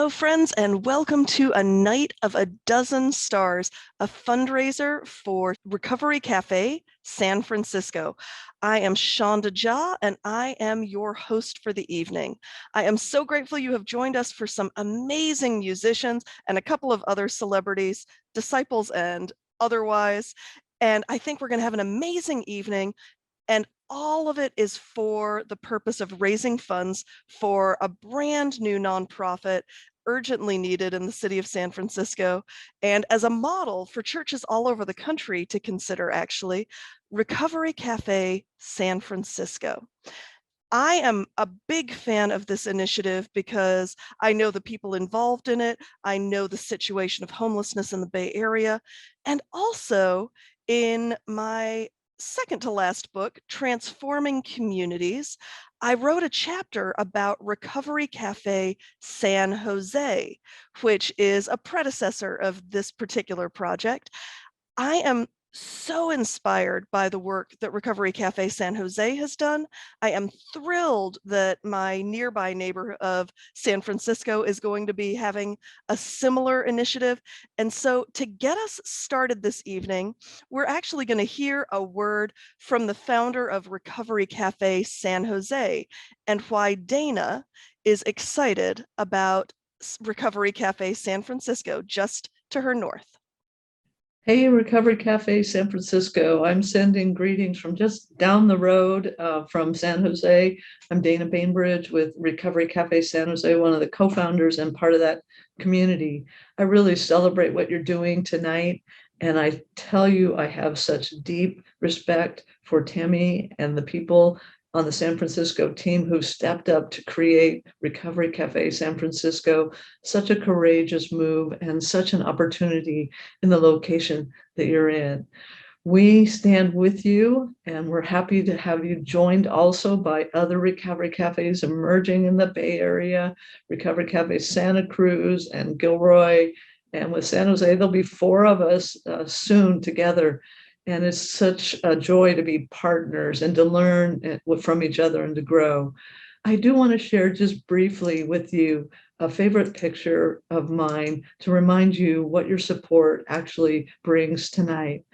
Hello, friends, and welcome to A Night of a Dozen Stars, a fundraiser for Recovery Cafe San Francisco. I am Shonda Jha, and I am your host for the evening. I am so grateful you have joined us for some amazing musicians and a couple of other celebrities, disciples and otherwise. And I think we're going to have an amazing evening. And all of it is for the purpose of raising funds for a brand new nonprofit urgently needed in the city of San Francisco, and as a model for churches all over the country to consider, actually, Recovery Cafe San Francisco. I am a big fan of this initiative because I know the people involved in it. I know the situation of homelessness in the Bay Area. And also in my second to last book, Transforming Communities, I wrote a chapter about Recovery Cafe San Jose, which is a predecessor of this particular project. I am so inspired by the work that Recovery Cafe San Jose has done. I am thrilled that my nearby neighbor of San Francisco is going to be having a similar initiative. And so to get us started this evening, we're actually going to hear a word from the founder of Recovery Cafe San Jose and why Dana is excited about Recovery Cafe San Francisco, just to her north. Hey, Recovery Cafe San Francisco. I'm sending greetings from just down the road from San Jose. I'm Dana Bainbridge with Recovery Cafe San Jose, one of the co-founders and part of that community. I really celebrate what you're doing tonight. And I tell you, I have such deep respect for Tammy and the people on the San Francisco team who stepped up to create Recovery Cafe San Francisco. Such a courageous move and such an opportunity in the location that you're in. We stand with you, and we're happy to have you joined also by other recovery cafes emerging in the Bay Area, Recovery Cafe Santa Cruz and Gilroy. And with San Jose, there'll be 4 of us soon together. And it's such a joy to be partners and to learn from each other and to grow. I do want to share just briefly with you a favorite picture of mine to remind you what your support actually brings tonight.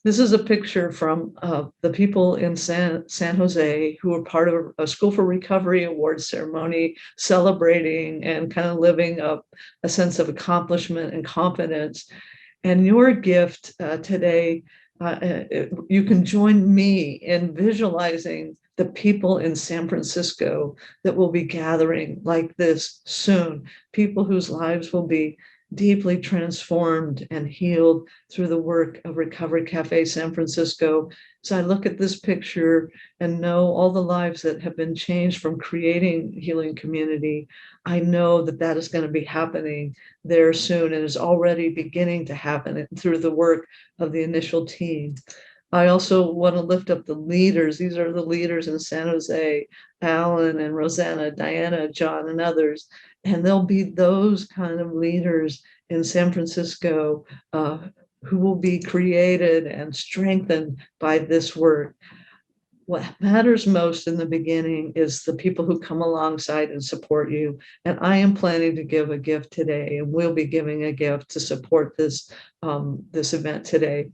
This is a picture from the people in San Jose who were part of a School for Recovery Awards ceremony, celebrating and kind of living up a sense of accomplishment and confidence. And your gift today, you can join me in visualizing the people in San Francisco that will be gathering like this soon, people whose lives will be deeply transformed and healed through the work of Recovery Cafe San Francisco. So I look at this picture and know all the lives that have been changed from creating healing community. I know that that is going to be happening there soon and is already beginning to happen through the work of the initial team. I also want to lift up the leaders. These are the leaders in San Jose, Alan and Rosanna, Diana, John, and others. And there'll be those kind of leaders in San Francisco who will be created and strengthened by this work. What matters most in the beginning is the people who come alongside and support you. And I am planning to give a gift today, and we'll be giving a gift to support this event today.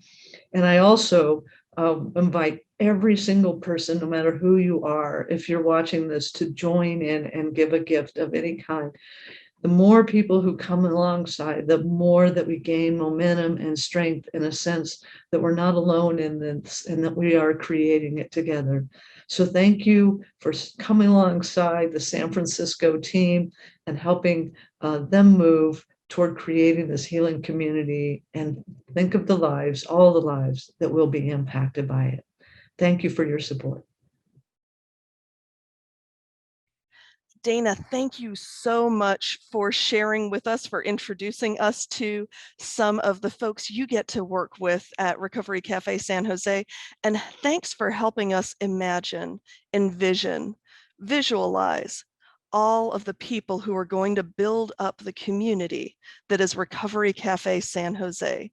And I also invite every single person, no matter who you are, if you're watching this, to join in and give a gift of any kind. The more people who come alongside, the more that we gain momentum and strength in a sense that we're not alone in this and that we are creating it together. So thank you for coming alongside the San Francisco team and helping them move toward creating this healing community, and think of the lives, all the lives that will be impacted by it. Thank you for your support. Dana, thank you so much for sharing with us, for introducing us to some of the folks you get to work with at Recovery Cafe San Jose. And thanks for helping us imagine, envision, visualize all of the people who are going to build up the community that is Recovery Cafe San Jose.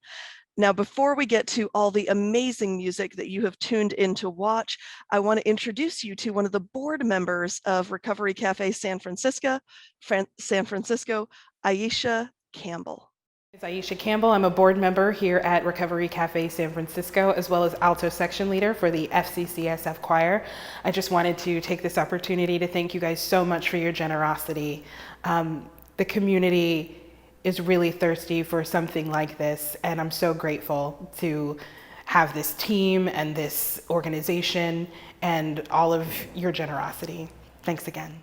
Now, before we get to all the amazing music that you have tuned in to watch, I want to introduce you to one of the board members of Recovery Cafe San Francisco. Aisha Campbell. It's Aisha Campbell. I'm a board member here at Recovery Cafe San Francisco, as well as alto section leader for the FCCSF choir. I just wanted to take this opportunity to thank you guys so much for your generosity. The community is really thirsty for something like this, and I'm so grateful to have this team and this organization and all of your generosity. Thanks again.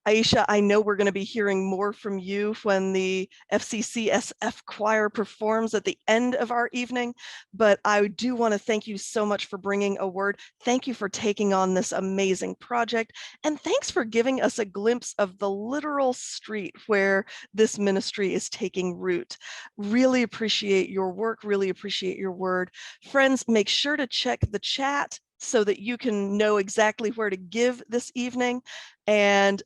Aisha, I know we're going to be hearing more from you when the FCCSF choir performs at the end of our evening, but I do want to thank you so much for bringing a word. Thank you for taking on this amazing project, and thanks for giving us a glimpse of the literal street where this ministry is taking root. Really appreciate your work, really appreciate your word. Friends, make sure to check the chat so that you can know exactly where to give this evening. And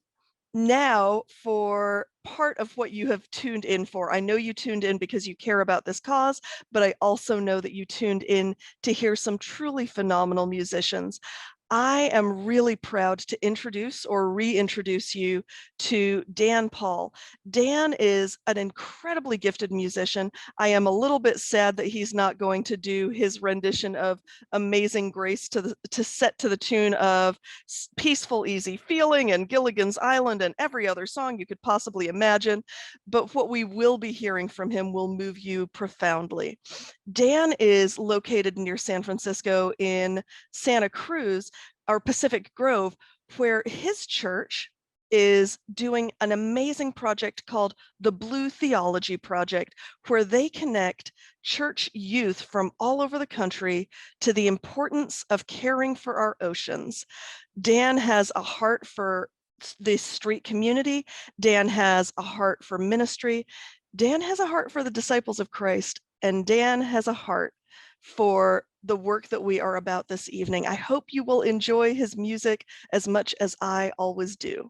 now for part of what you have tuned in for. I know you tuned in because you care about this cause, but I also know that you tuned in to hear some truly phenomenal musicians. I am really proud to introduce or reintroduce you to Dan Paul. Dan is an incredibly gifted musician. I am a little bit sad that he's not going to do his rendition of Amazing Grace to set to the tune of Peaceful Easy Feeling and Gilligan's Island and every other song you could possibly imagine. But what we will be hearing from him will move you profoundly. Dan is located near San Francisco in Santa Cruz, or Pacific Grove, where his church is doing an amazing project called the Blue Theology Project, where they connect church youth from all over the country to the importance of caring for our oceans. Dan has a heart for the street community. Dan has a heart for ministry. Dan has a heart for the disciples of Christ, and Dan has a heart for the work that we are about this evening. I hope you will enjoy his music as much as I always do.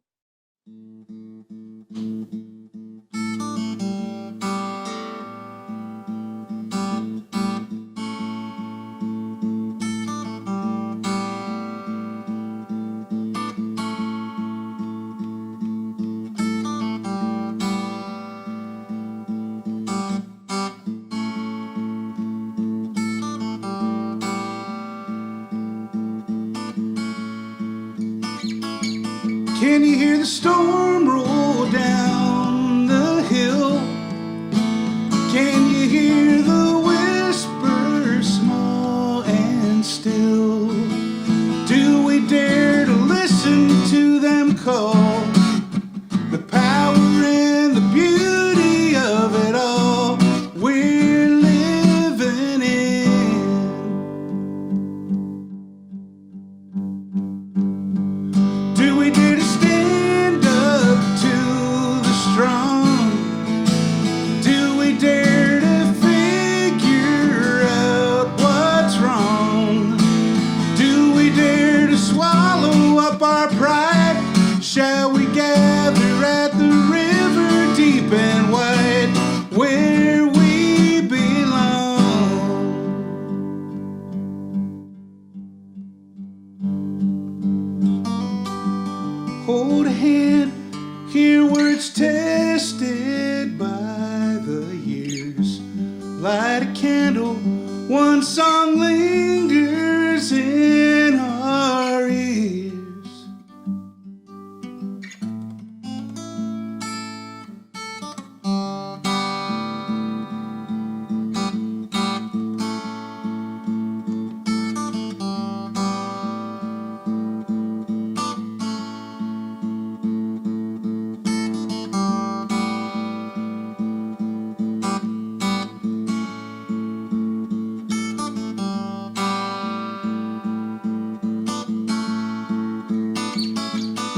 Can you hear the storm roll down the hill? Can you hear the whisper small and still? Do we dare to listen to them call? The power and the beauty of it all we're living in. Do we dare to stand up to the strong? Do we dare to figure out what's wrong? Do we dare to swallow up our pride? Shall we gather at the river deep and wide where we belong? Hold a hand, hear words tested by the years. Light a candle, one song lingers in our ears.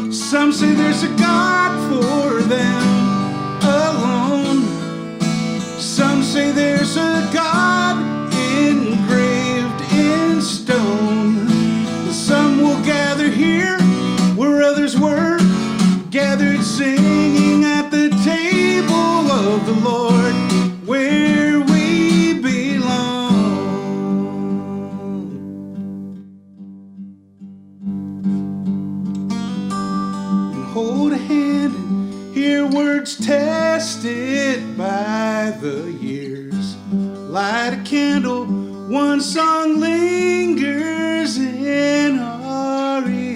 Some say there's a God for them alone. Some say there's a God engraved in stone. Some will gather here where others were gathered, singing at the table of the Lord where we belong. Hold a hand and hear words tested by the years. Light a candle, one song lingers in our ears.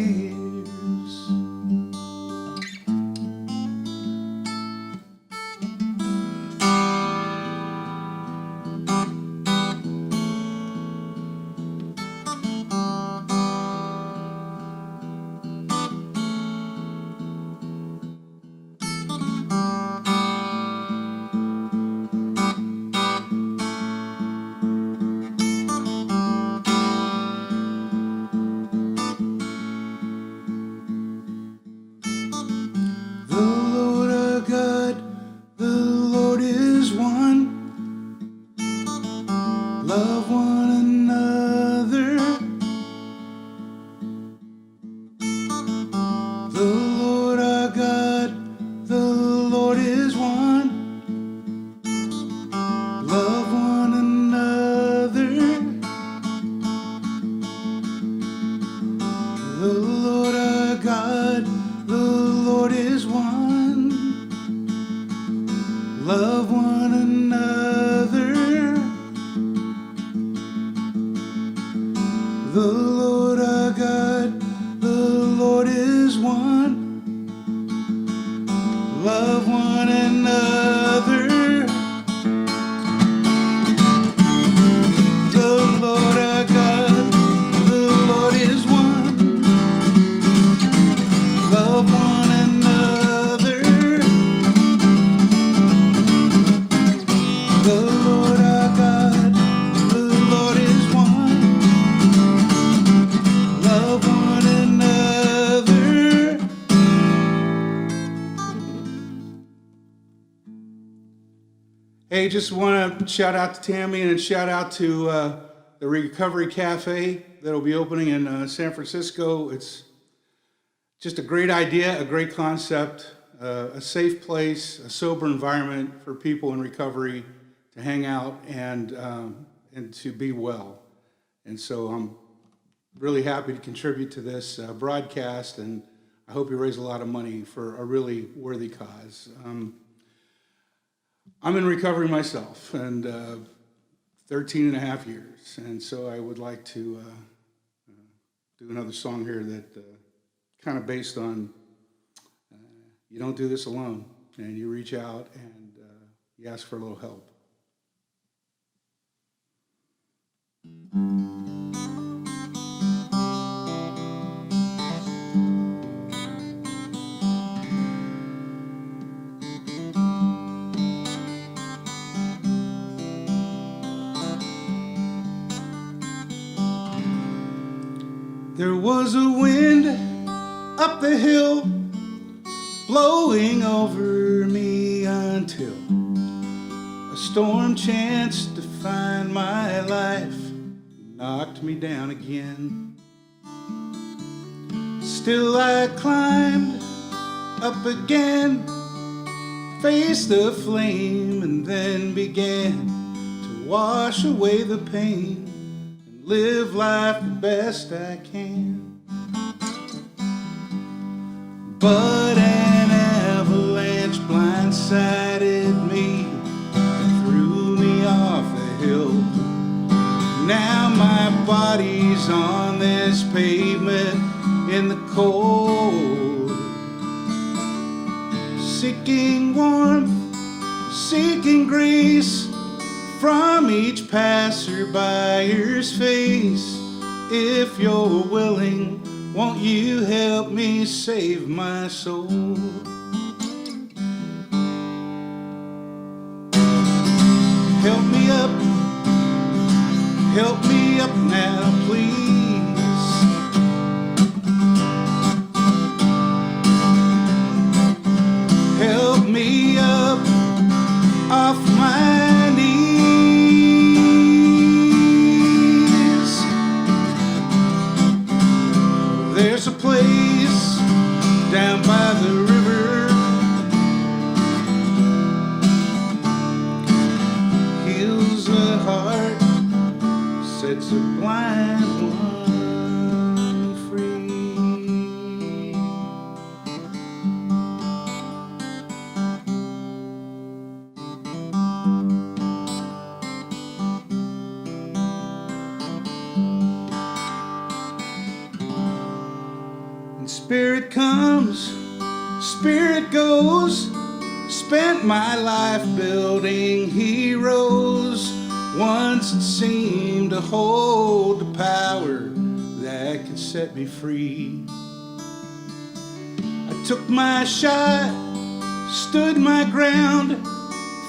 Hey, just want to shout out to Tammy and shout out to the Recovery Cafe that'll be opening in San Francisco. It's just a great idea, a great concept, a safe place, a sober environment for people in recovery to hang out and to be well. And so I'm really happy to contribute to this broadcast, and I hope you raise a lot of money for a really worthy cause. I'm in recovery myself, and 13 and a half years, and so I would like to do another song here that kind of based on you don't do this alone, and you reach out and you ask for a little help. There was a wind up the hill blowing over me until a storm chanced to find my life, knocked me down again. Still I climbed up again, faced the flame, and then began to wash away the pain, live life the best I can. But an avalanche blindsided me and threw me off the hill. Now my body's on this pavement in the cold, seeking warmth, seeking grace from each passerby's face. If you're willing, won't you help me save my soul? Help me up now, please. Help me up off my knees. There's a place down by the river, heals the heart, sets a blind one free. Spirit comes, Spirit goes. Spent my life building heroes. Once it seemed to hold the power that could set me free. I took my shot, stood my ground,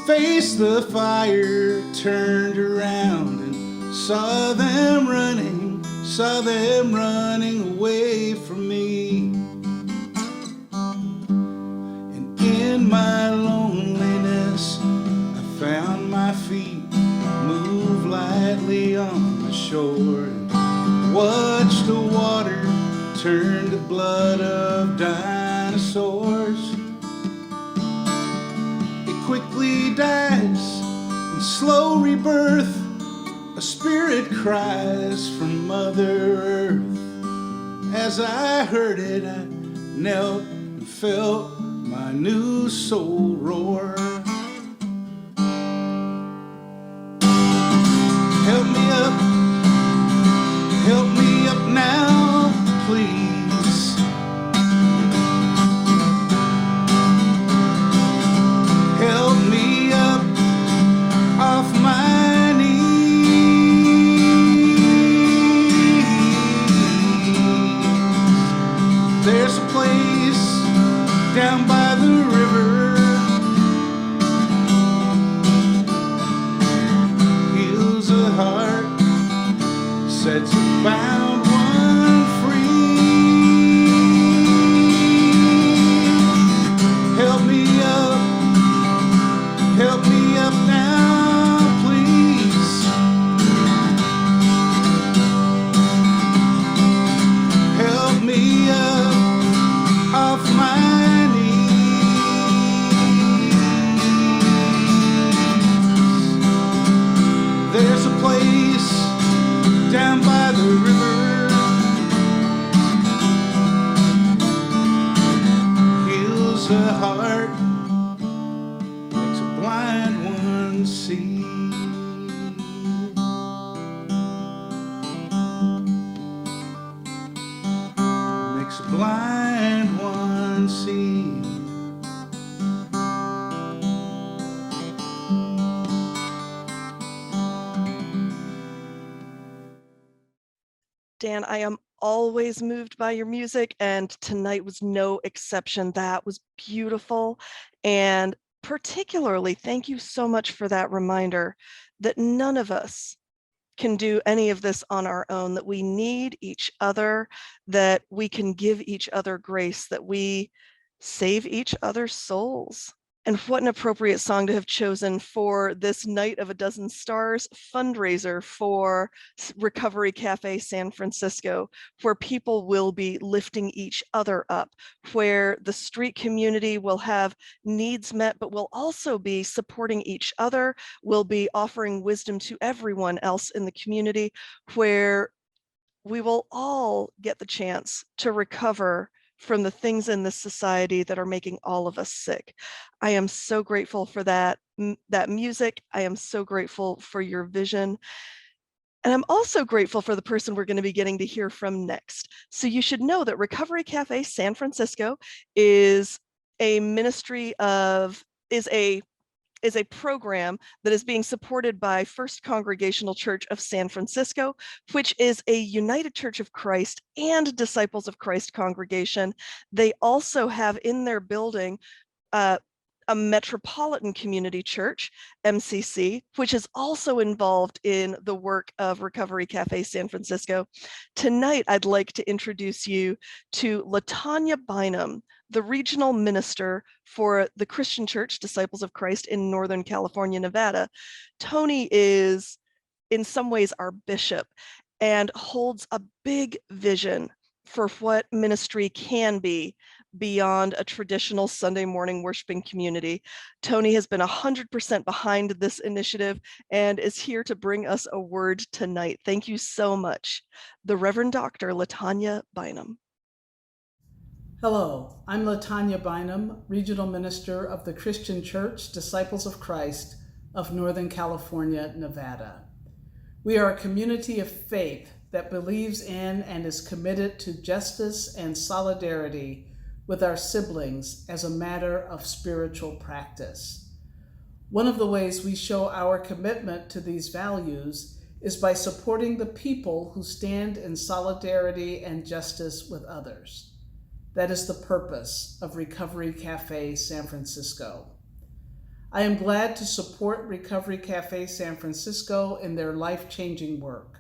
faced the fire, turned around and saw them running away from me. And in my loneliness, I found my feet move lightly on the shore and watched the water turn to blood of dinosaurs. It quickly dies in slow rebirth. A spirit cries from Mother Earth. As I heard it, I knelt and felt my new soul roar. Help me up now, please. Help me up off my knees. There's a place down by the river, heals a heart, sets a bound one free. Help me up now, please. Help me up off my knees. There's a place down by the river, heals a heart, makes a blind one see. Makes a blind one see. Dan, I am always moved by your music, and tonight was no exception. That was beautiful. And particularly, thank you so much for that reminder that none of us can do any of this on our own, that we need each other, that we can give each other grace, that we save each other's souls. And what an appropriate song to have chosen for this Night of a Dozen Stars fundraiser for Recovery Cafe San Francisco, where people will be lifting each other up, where the street community will have needs met, but will also be supporting each other, will be offering wisdom to everyone else in the community, where we will all get the chance to recover from the things in this society that are making all of us sick. I am so grateful for that music. I am so grateful for your vision. And I'm also grateful for the person we're going to be getting to hear from next. So you should know that Recovery Cafe San Francisco is a program that is being supported by First Congregational Church of San Francisco, which is a United Church of Christ and Disciples of Christ congregation. They also have in their building a Metropolitan Community Church, MCC, which is also involved in the work of Recovery Cafe San Francisco. Tonight, I'd like to introduce you to LaTanya Bynum, the regional minister for the Christian Church, Disciples of Christ in Northern California, Nevada. Tony is in some ways our bishop and holds a big vision for what ministry can be beyond a traditional Sunday morning worshiping community. Tony has been 100% behind this initiative and is here to bring us a word tonight. Thank you so much. The Reverend Dr. LaTanya Bynum. Hello, I'm LaTanya Bynum, Regional Minister of the Christian Church, Disciples of Christ of Northern California, Nevada. We are a community of faith that believes in and is committed to justice and solidarity with our siblings as a matter of spiritual practice. One of the ways we show our commitment to these values is by supporting the people who stand in solidarity and justice with others. That is the purpose of Recovery Cafe San Francisco. I am glad to support Recovery Cafe San Francisco in their life-changing work.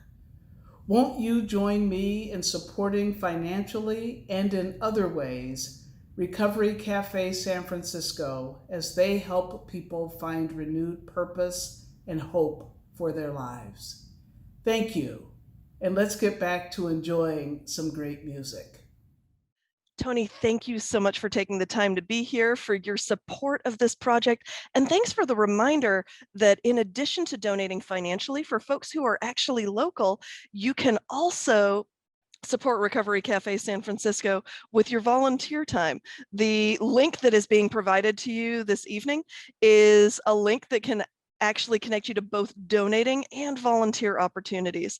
Won't you join me in supporting financially and in other ways Recovery Cafe San Francisco as they help people find renewed purpose and hope for their lives? Thank you, and let's get back to enjoying some great music. Tony, thank you so much for taking the time to be here, for your support of this project, and thanks for the reminder that in addition to donating financially, for folks who are actually local, you can also support Recovery Cafe San Francisco with your volunteer time. The link that is being provided to you this evening is a link that can actually connect you to both donating and volunteer opportunities.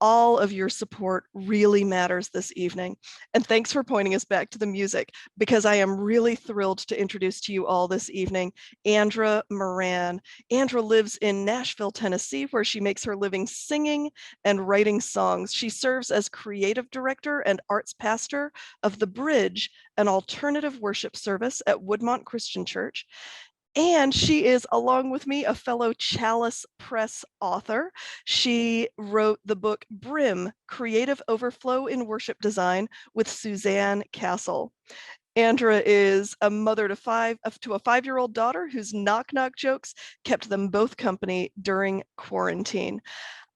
All of your support really matters this evening. And thanks for pointing us back to the music, because I am really thrilled to introduce to you all this evening Andra Moran. Andra lives in Nashville, Tennessee, where she makes her living singing and writing songs. She serves as creative director and arts pastor of The Bridge, an alternative worship service at Woodmont Christian Church. And she is, along with me, a fellow Chalice Press author. She wrote the book Brim, Creative Overflow in Worship Design with Suzanne Castle. Andra is a mother to a 5-year-old daughter whose knock-knock jokes kept them both company during quarantine.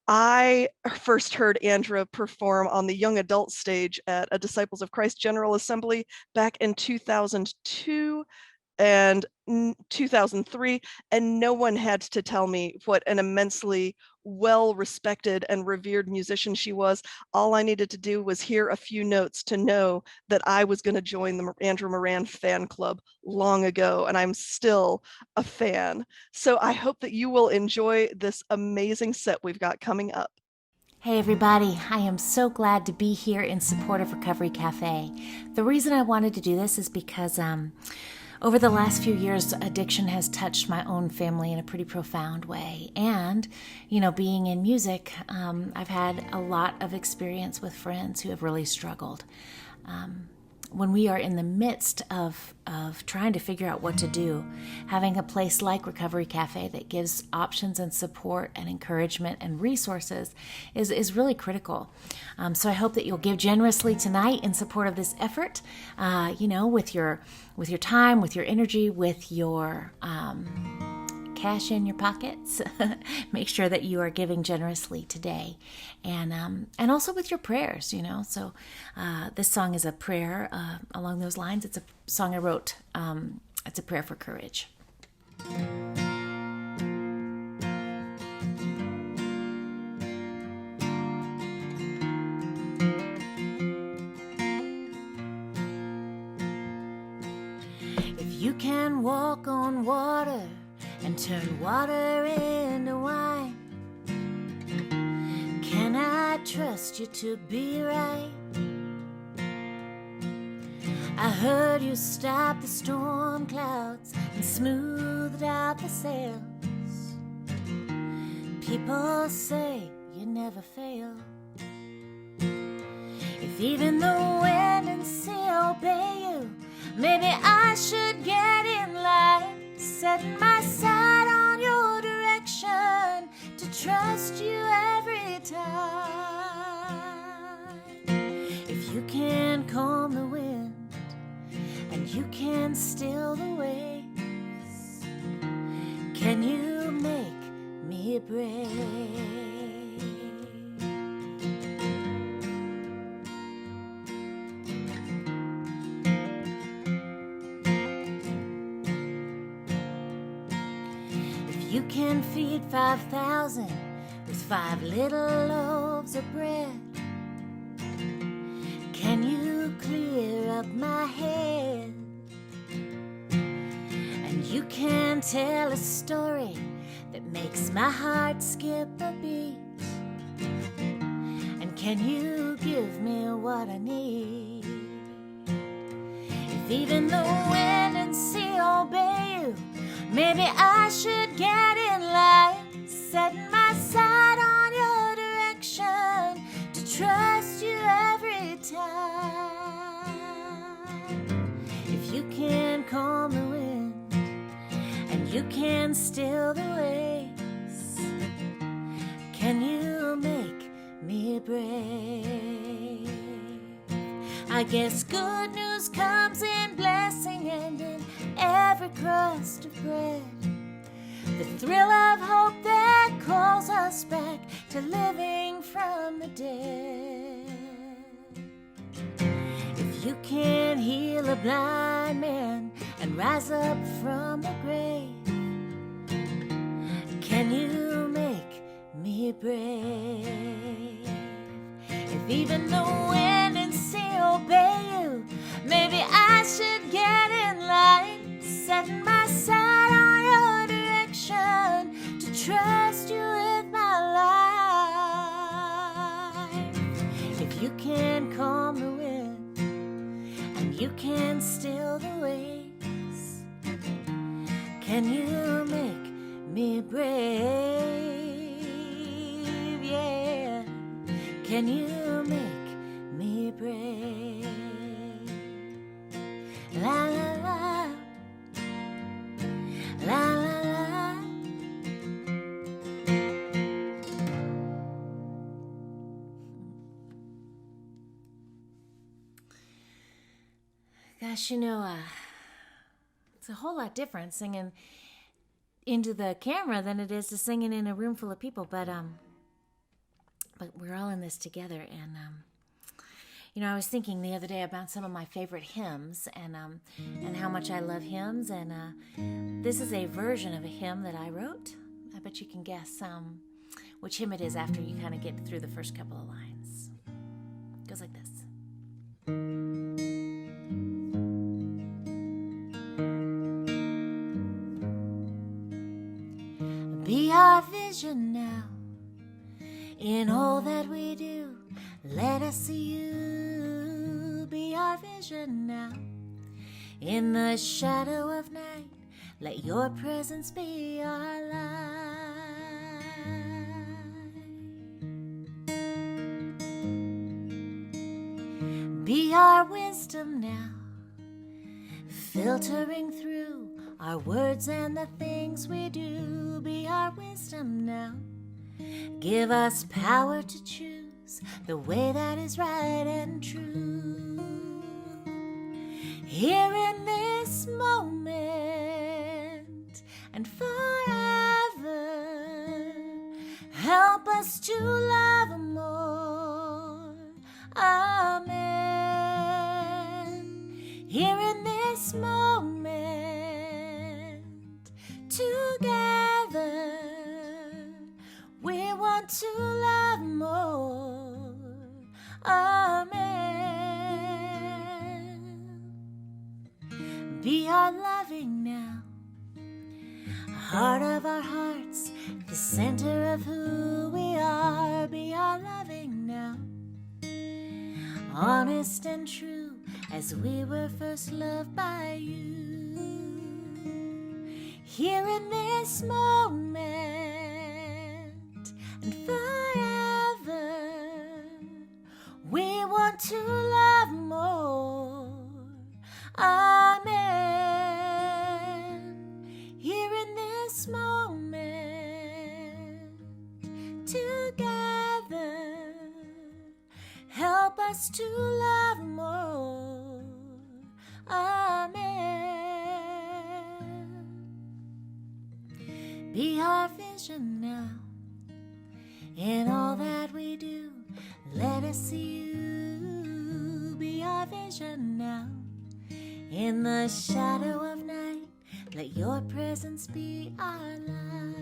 I first heard Andra perform on the young adult stage at a Disciples of Christ General Assembly back in 2002. And 2003, and no one had to tell me what an immensely well-respected and revered musician she was. All I needed to do was hear a few notes to know that I was going to join the Andra Moran fan club long ago, and I'm still a fan. So I hope that you will enjoy this amazing set we've got coming up. Hey everybody, I am so glad to be here in support of Recovery Cafe. The reason I wanted to do this is because over the last few years, addiction has touched my own family in a pretty profound way. And, being in music, I've had a lot of experience with friends who have really struggled. When we are in the midst of trying to figure out what to do, having a place like Recovery Cafe that gives options and support and encouragement and resources is really critical. So I hope that you'll give generously tonight in support of this effort, with your time, with your energy, with your cash in your pockets. Make sure that you are giving generously today, and also with your prayers. So this song is a prayer along those lines. It's a song I wrote. It's a prayer for courage. If you can walk on water and turn water into wine, can I trust you to be right? I heard you stop the storm clouds and smoothed out the sails. People say you never fail. If even the wind and sea obey you, maybe I should get in line, setting my sight on your direction to trust you every time. If you can calm the wind and you can still the waves, can you make me brave? You can feed 5,000 with 5 little loaves of bread. Can you clear up my head? And you can tell a story that makes my heart skip a beat. And Can you give me what I need? If even the wind and sea obey you, maybe I should get in line, setting my sight on your direction to trust you every time. If you can calm the wind and you can still the waves, can you make me brave? I guess good news comes in blessing and in every crust of bread, the thrill of hope that calls us back to living from the dead. If you can heal a blind man and rise up from the grave, can you make me brave? If even the wind and sea obey you, maybe I should get in line, setting my sight on your direction to trust you with my life. If you can calm the wind and you can still the waves, can you make me brave? Yeah, can you make me brave? La la la, la la la. Gosh, it's a whole lot different singing into the camera than it is to singing in a room full of people, but we're all in this together. And I was thinking the other day about some of my favorite hymns and how much I love hymns, and this is a version of a hymn that I wrote. I bet you can guess which hymn it is after you kind of get through the first couple of lines. It goes like this. Be our vision now in all that we do. Let us see you. Be our vision now in the shadow of night. Let your presence be our light. Be our wisdom now, filtering through our words and the things we do. Be our wisdom now. Give us power to choose the way that is right and true. Here in this moment and forever, help us to love more. Amen. Here in this moment, together, we want to love more. Amen. Be our loving now, heart of our hearts, the center of who we are. Be our loving now, honest and true as we were first loved by you. Here in this moment and forever, we want to love more. Amen. Here in this moment, together, help us to love more. Amen. Be our vision now in all that we do. Let us see you. Be our vision now in the shadow of night. Let your presence be our light.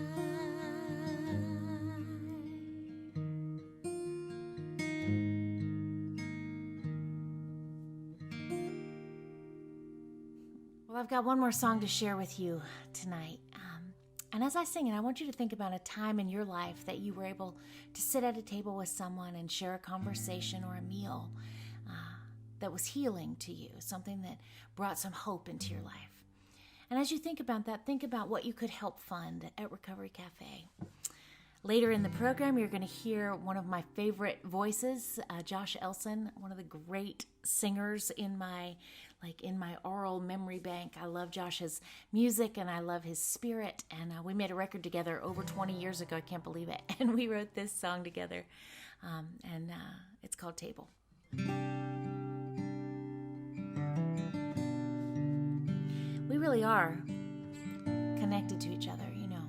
Well, I've got one more song to share with you tonight. And as I sing it, I want you to think about a time in your life that you were able to sit at a table with someone and share a conversation or a meal that was healing to you, something that brought some hope into your life. And as you think about that, think about what you could help fund at Recovery Cafe. Later in the program, you're going to hear one of my favorite voices, Josh Elson, one of the great singers in my oral memory bank. I love Josh's music and I love his spirit. And we made a record together over 20 years ago. I can't believe it. And we wrote this song together. And it's called Table. We really are connected to each other, you know.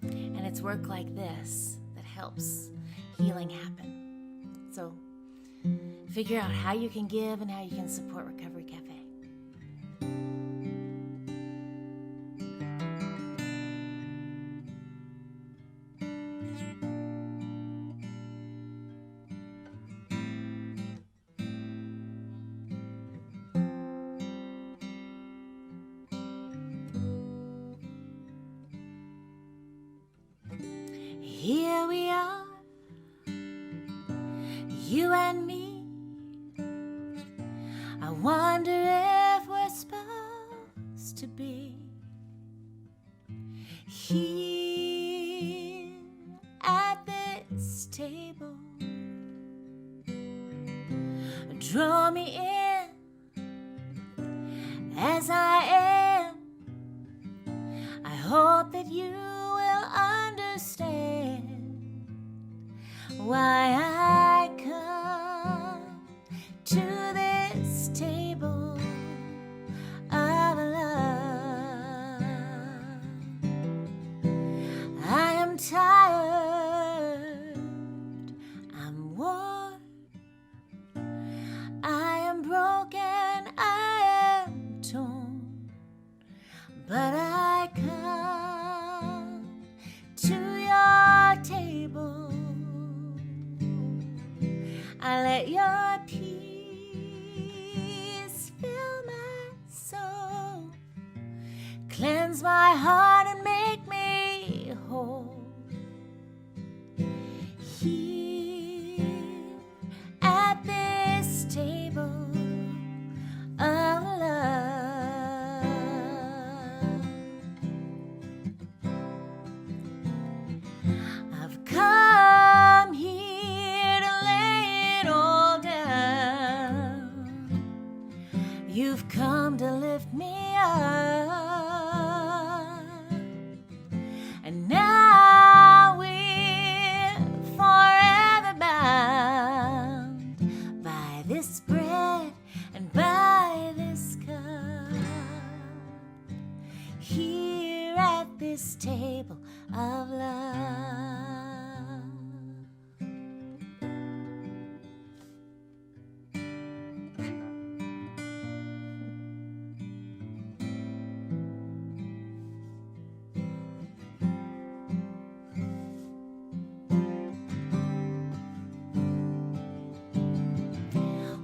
And it's work like this that helps healing happen. So figure out how you can give and how you can support Recovery Cafe. Here we are, you and me. I wonder if we're supposed to be here at this table. Draw me in as I am. I hope that you will understand why I come to this table of love. I am tired, I'm worn, I am broken, I am torn, but I come to your table. I let your peace fill my soul, cleanse my heart and make me whole. Here at this table of love, I've come here to lay it all down. You've come to lift me up, and now we're forever bound by this bread and by this cup. Here at this table of love.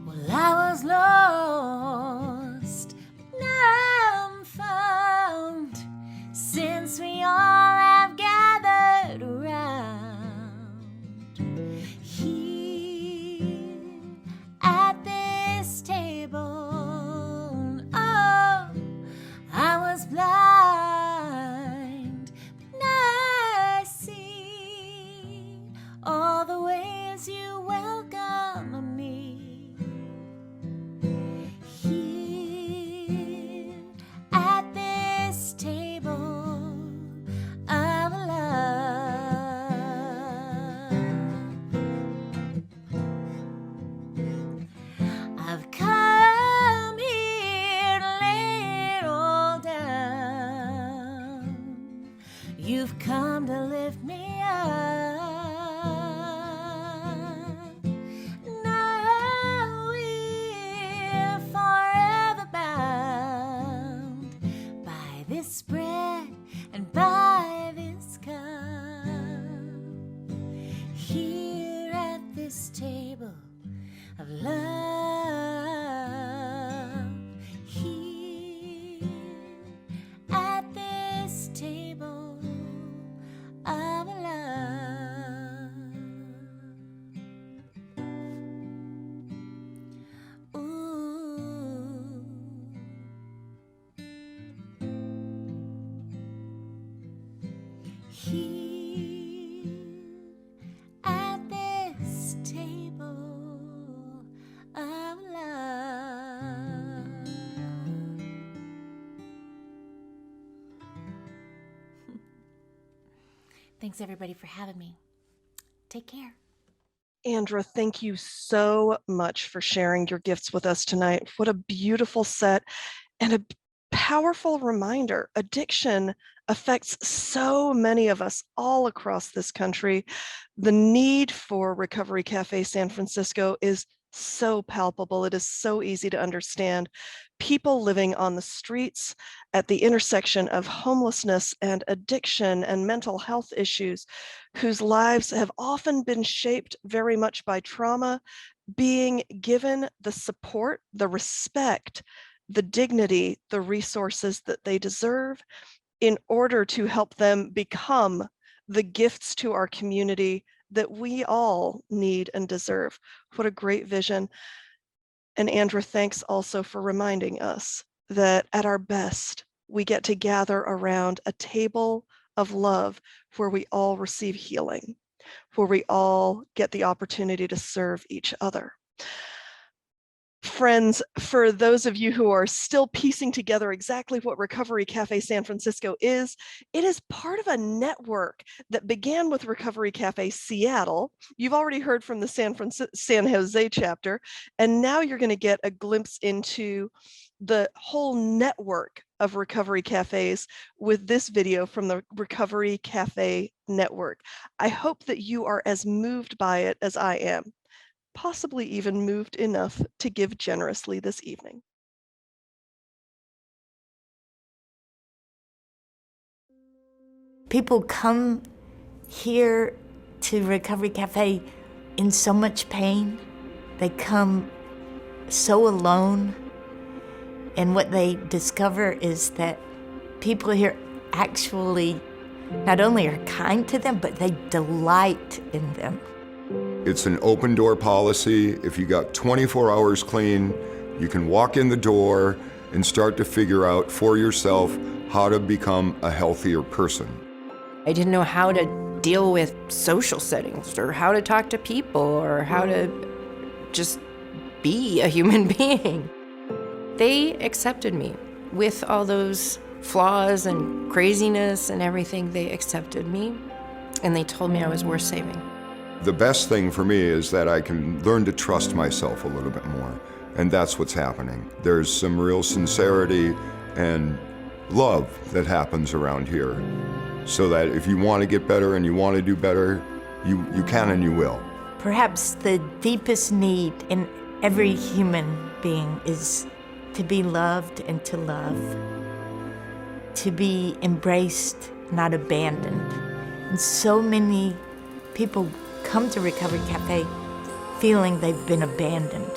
Well, I was lost, but now I'm found, since we all have gathered around. Here at this table, oh, I was blind, but now I see all the ways you welcome me. here at this table of love. Thanks everybody for having me. Take care. Andra, thank you so much for sharing your gifts with us tonight. What a beautiful set and a powerful reminder. Addiction affects so many of us all across this country. The need for Recovery Cafe San Francisco is so palpable. It is so easy to understand. People living on the streets at the intersection of homelessness and addiction and mental health issues, whose lives have often been shaped very much by trauma, being given the support, the respect, the dignity, the resources that they deserve in order to help them become the gifts to our community that we all need and deserve. What a great vision. And Andra, thanks also for reminding us that at our best, we get to gather around a table of love where we all receive healing, where we all get the opportunity to serve each other. Friends, for those of you who are still piecing together exactly what Recovery Cafe San Francisco is, it is part of a network that began with Recovery Cafe Seattle. You've already heard from the San Jose chapter, and now you're going to get a glimpse into the whole network of recovery cafes with this video from the Recovery Cafe Network. I hope that you are as moved by it as I am, possibly even moved enough to give generously this evening. People come here to Recovery Cafe in so much pain. They come so alone. And what they discover is that people here actually not only are kind to them, but they delight in them. It's an open door policy. If you got 24 hours clean, you can walk in the door and start to figure out for yourself how to become a healthier person. I didn't know how to deal with social settings or how to talk to people or how to just be a human being. They accepted me with all those flaws and craziness and everything. They accepted me and they told me I was worth saving. The best thing for me is that I can learn to trust myself a little bit more, and that's what's happening. There's some real sincerity and love that happens around here, so that if you want to get better and you want to do better, you can and you will. Perhaps the deepest need in every human being is to be loved and to love, to be embraced, not abandoned. And so many people come to Recovery Cafe feeling they've been abandoned.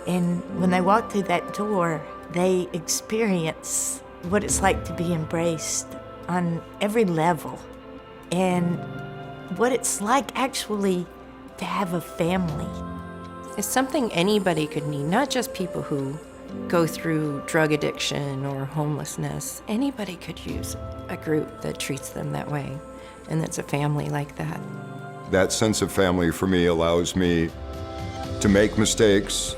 And when they walk through that door, they experience what it's like to be embraced on every level, and what it's like actually to have a family. It's something anybody could need, not just people who go through drug addiction or homelessness. Anybody could use a group that treats them that way, and that's a family like that. That sense of family for me allows me to make mistakes,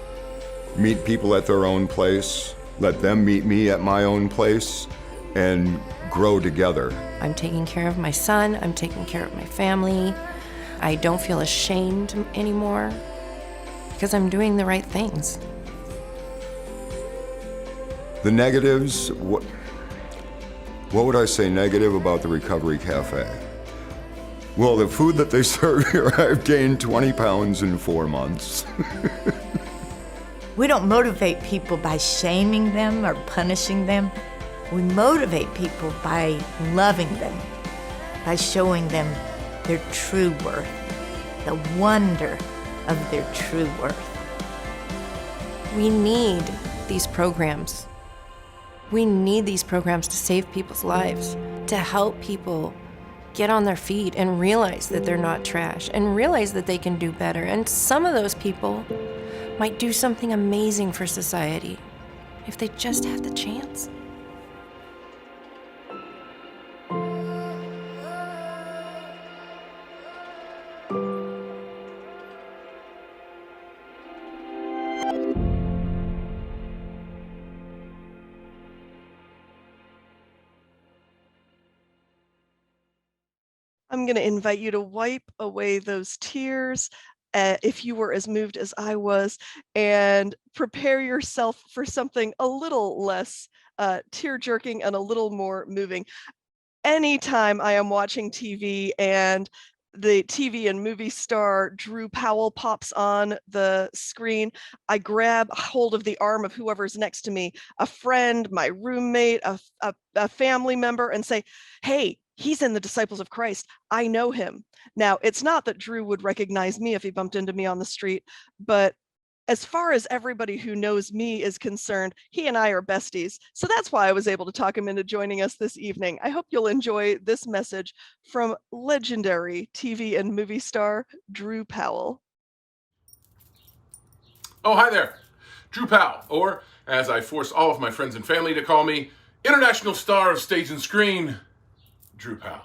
meet people at their own place, let them meet me at my own place, and grow together. I'm taking care of my son, I'm taking care of my family. I don't feel ashamed anymore because I'm doing the right things. The negatives, what would I say negative about the Recovery Cafe? Well, the food that they serve here, I've gained 20 pounds in 4 months. We don't motivate people by shaming them or punishing them. We motivate people by loving them, by showing them their true worth, the wonder of their true worth. We need these programs. We need these programs to save people's lives, to help people get on their feet and realize that they're not trash and realize that they can do better. And some of those people might do something amazing for society if they just had the chance. I'm going to invite you to wipe away those tears if you were as moved as I was, and prepare yourself for something a little less tear-jerking and a little more moving. Anytime I am watching TV and the TV and movie star Drew Powell pops on the screen, I grab hold of the arm of whoever's next to me, a friend, my roommate, a family member, and say, hey, he's in the Disciples of Christ. I know him. Now, it's not that Drew would recognize me if he bumped into me on the street, but as far as everybody who knows me is concerned, he and I are besties. So that's why I was able to talk him into joining us this evening. I hope you'll enjoy this message from legendary TV and movie star Drew Powell. Oh, hi there. Drew Powell, or as I force all of my friends and family to call me, international star of stage and screen, Drew Powell.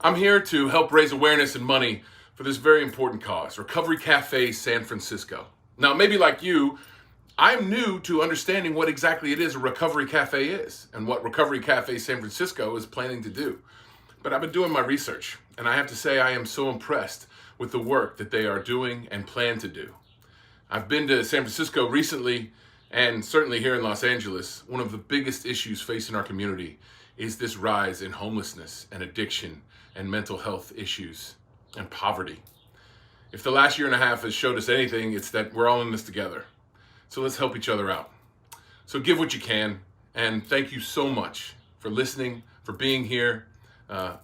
I'm here to help raise awareness and money for this very important cause, Recovery Cafe San Francisco. Now, maybe like you, I'm new to understanding what exactly it is a Recovery Cafe is and what Recovery Cafe San Francisco is planning to do. But I've been doing my research, and I have to say I am so impressed with the work that they are doing and plan to do. I've been to San Francisco recently, and certainly here in Los Angeles, one of the biggest issues facing our community is this rise in homelessness and addiction and mental health issues and poverty. If the last year and a half has showed us anything, it's that we're all in this together. So let's help each other out. So give what you can, and thank you so much for listening, for being here,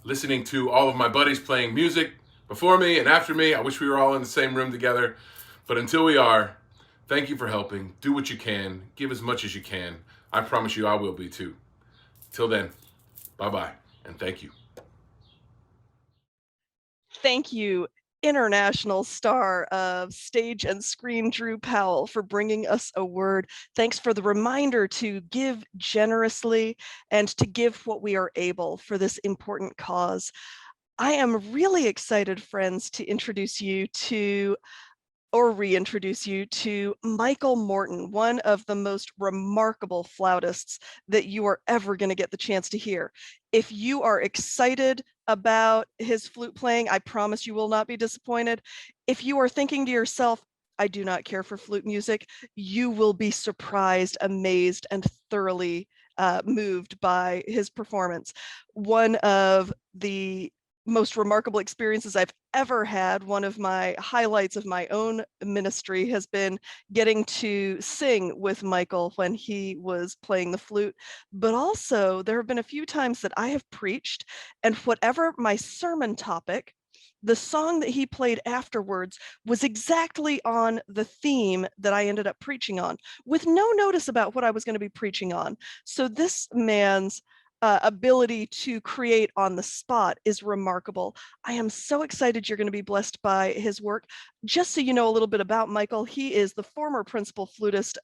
listening to all of my buddies playing music before me and after me. I wish we were all in the same room together, but until we are, thank you for helping. Do what you can, give as much as you can. I promise you I will be too. Till then, bye-bye, and thank you. Thank you, international star of stage and screen Drew Powell, for bringing us a word. Thanks for the reminder to give generously and to give what we are able for this important cause. I am really excited, friends, to introduce you to reintroduce you to Michael Morton, one of the most remarkable flautists that you are ever going to get the chance to hear. If you are excited about his flute playing, I promise you will not be disappointed. If you are thinking to yourself, I do not care for flute music, you will be surprised, amazed, and thoroughly moved by his performance. One of the most remarkable experiences I've ever had, one of my highlights of my own ministry, has been getting to sing with Michael when he was playing the flute. But also, there have been a few times that I have preached, and whatever my sermon topic, the song that he played afterwards was exactly on the theme that I ended up preaching on, with no notice about what I was going to be preaching on. So this man's ability to create on the spot is remarkable. I am so excited you're going to be blessed by his work. Just so you know a little bit about Michael, he is the former principal flutist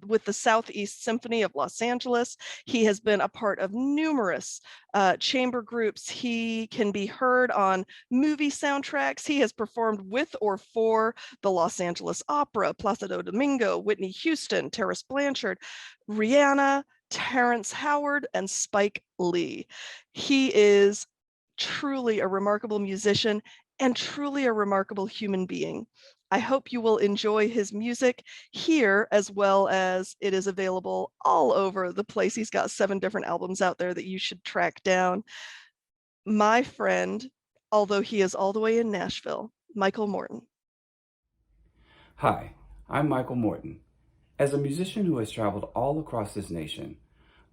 with the Southeast Symphony of Los Angeles. He has been a part of numerous chamber groups. He can be heard on movie soundtracks. He has performed with or for the Los Angeles Opera, Placido Domingo, Whitney Houston, Terrace Blanchard, Rihanna, Terrence Howard, and Spike Lee. He is truly a remarkable musician and truly a remarkable human being. I hope you will enjoy his music here, as well as it is available all over the place. He's got 7 different albums out there that you should track down. My friend, although he is all the way in Nashville, Michael Morton. Hi, I'm Michael Morton. As a musician who has traveled all across this nation,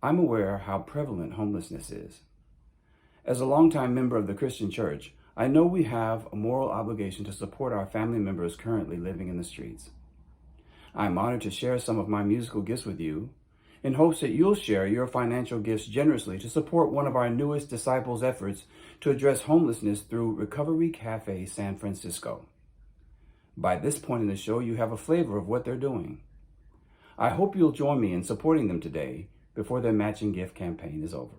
I'm aware how prevalent homelessness is. As a longtime member of the Christian Church, I know we have a moral obligation to support our family members currently living in the streets. I'm honored to share some of my musical gifts with you, in hopes that you'll share your financial gifts generously to support one of our newest disciples' efforts to address homelessness through Recovery Cafe San Francisco. By this point in the show, you have a flavor of what they're doing. I hope you'll join me in supporting them today before their matching gift campaign is over.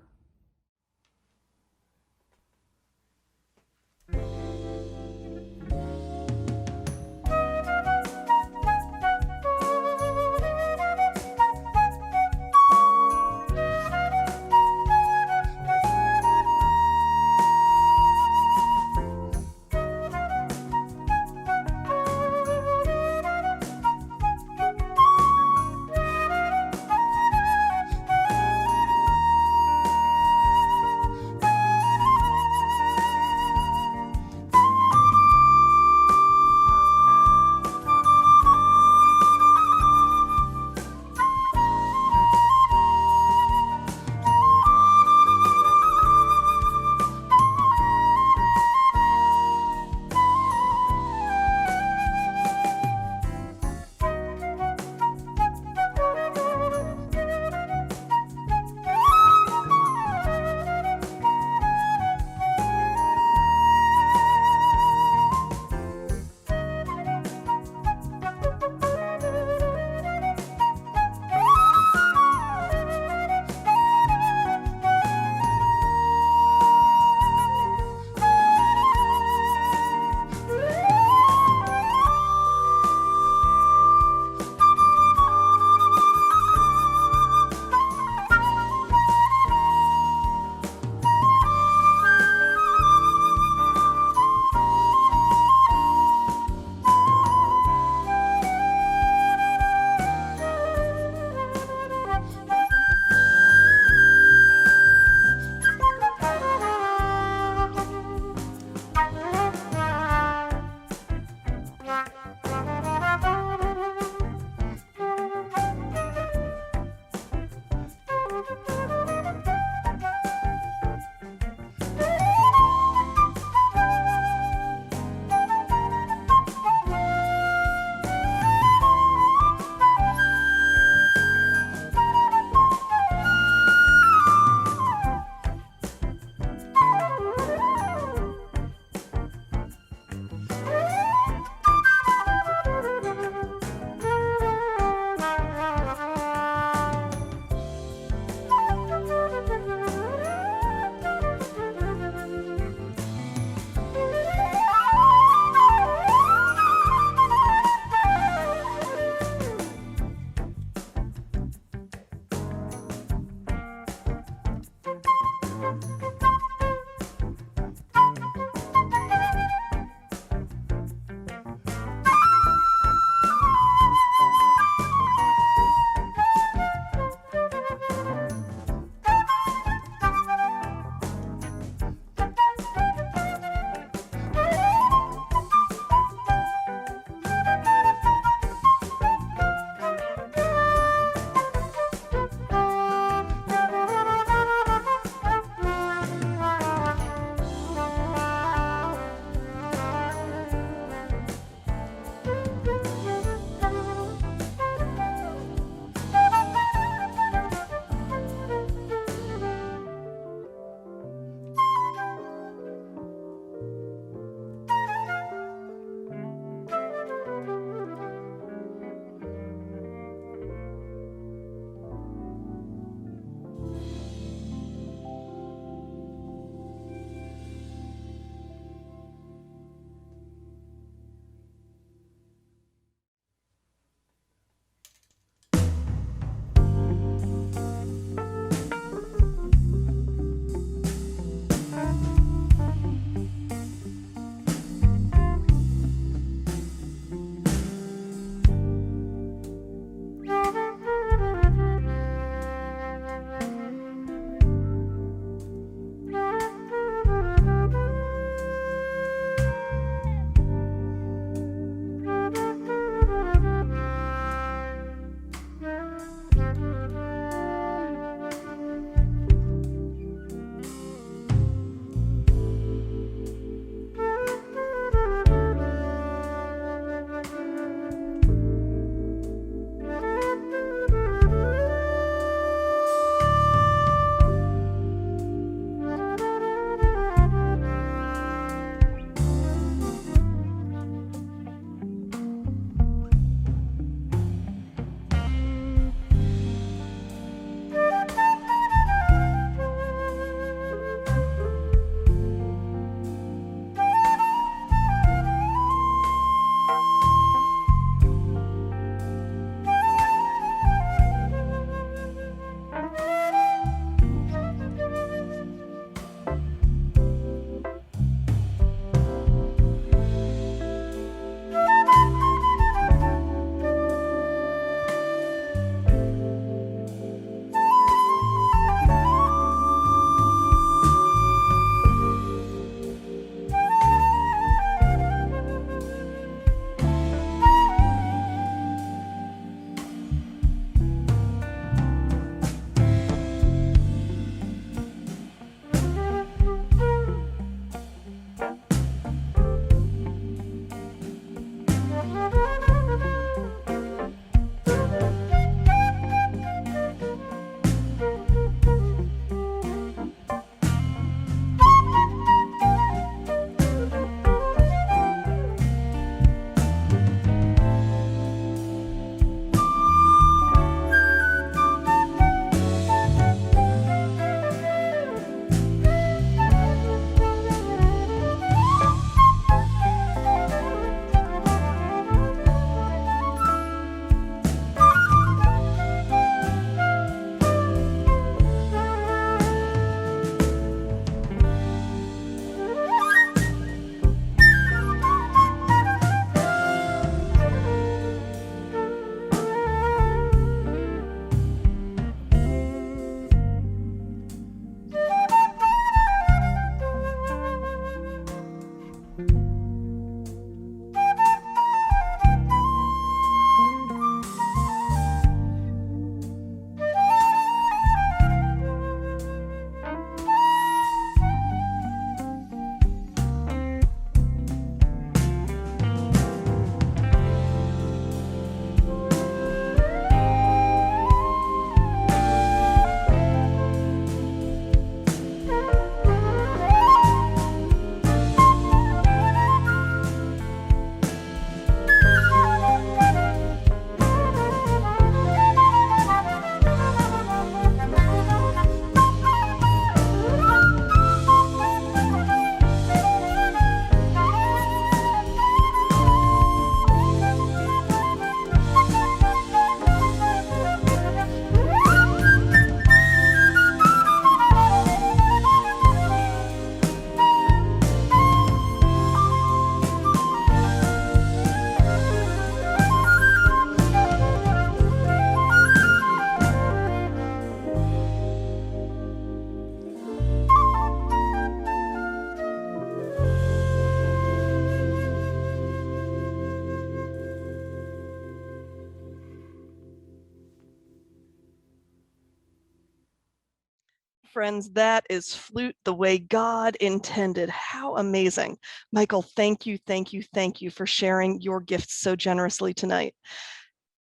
Friends, that is flute the way God intended. How amazing. Michael, thank you, thank you, thank you for sharing your gifts so generously tonight.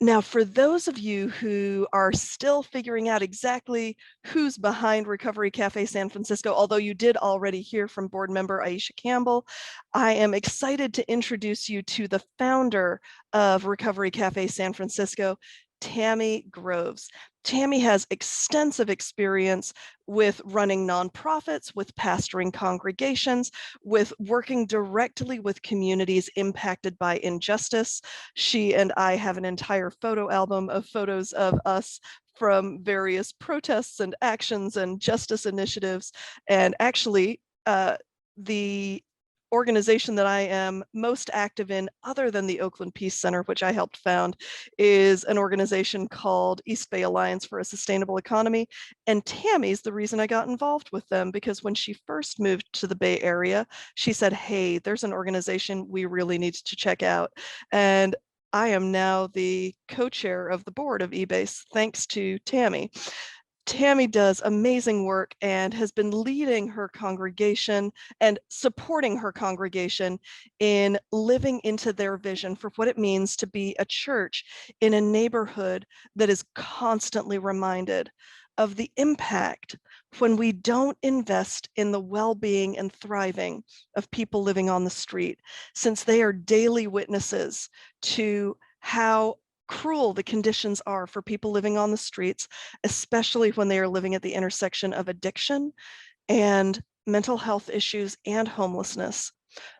Now, for those of you who are still figuring out exactly who's behind Recovery Cafe San Francisco, although you did already hear from board member Aisha Campbell, I am excited to introduce you to the founder of Recovery Cafe San Francisco, Tammy Groves. Tammy has extensive experience with running nonprofits, with pastoring congregations, with working directly with communities impacted by injustice. She and I have an entire photo album of photos of us from various protests and actions and justice initiatives. And actually, the organization that I am most active in, other than the Oakland Peace Center, which I helped found, is an organization called East Bay Alliance for a Sustainable Economy. And Tammy's the reason I got involved with them, because when she first moved to the Bay Area, she said, hey, there's an organization we really need to check out. And I am now the co-chair of the board of eBase, thanks to Tammy. Tammy does amazing work and has been leading her congregation and supporting her congregation in living into their vision for what it means to be a church in a neighborhood that is constantly reminded of the impact when we don't invest in the well-being and thriving of people living on the street, since they are daily witnesses to how cruel the conditions are for people living on the streets, especially when they are living at the intersection of addiction and mental health issues and homelessness,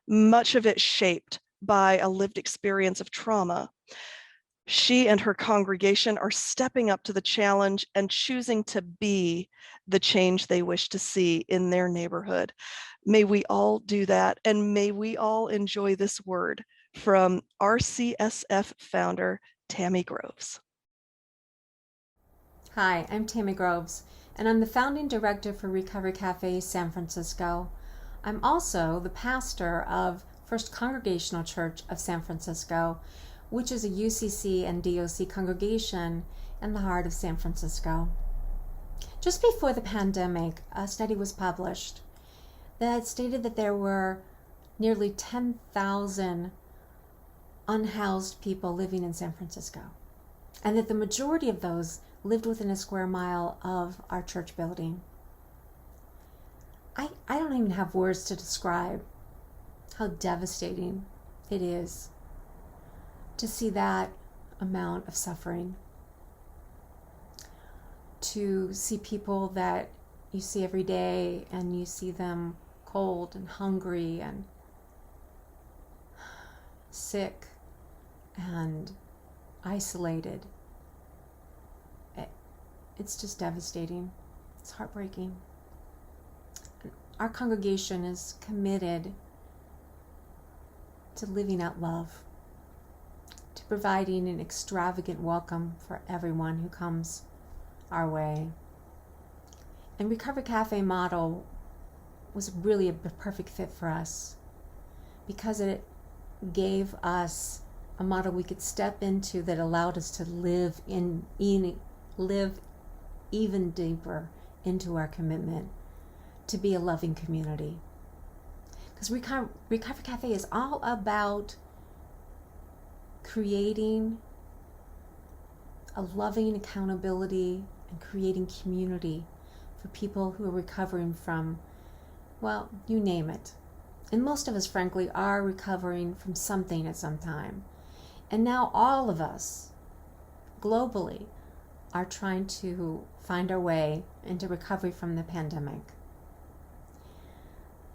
much of it shaped by a lived experience of trauma. She and her congregation are stepping up to the challenge and choosing to be the change they wish to see in their neighborhood. May we all do that, and may we all enjoy this word from RCSF founder Tammy Groves. Hi, I'm Tammy Groves, and I'm the founding director for Recovery Cafe San Francisco. I'm also the pastor of First Congregational Church of San Francisco, which is a UCC and DOC congregation in the heart of San Francisco. Just before the pandemic, a study was published that stated that there were nearly 10,000 unhoused people living in San Francisco, and that the majority of those lived within a square mile of our church building. I don't even have words to describe how devastating it is to see that amount of suffering, to see people that you see every day and you see them cold and hungry and sick and isolated. It's just devastating. It's heartbreaking. Our congregation is committed to living out love, to providing an extravagant welcome for everyone who comes our way. And Recovery Cafe model was really a perfect fit for us because it gave us a model we could step into that allowed us to live even deeper into our commitment to be a loving community. Because Recovery Cafe is all about creating a loving accountability and creating community for people who are recovering from, well, you name it. And most of us, frankly, are recovering from something at some time. And now all of us, globally, are trying to find our way into recovery from the pandemic.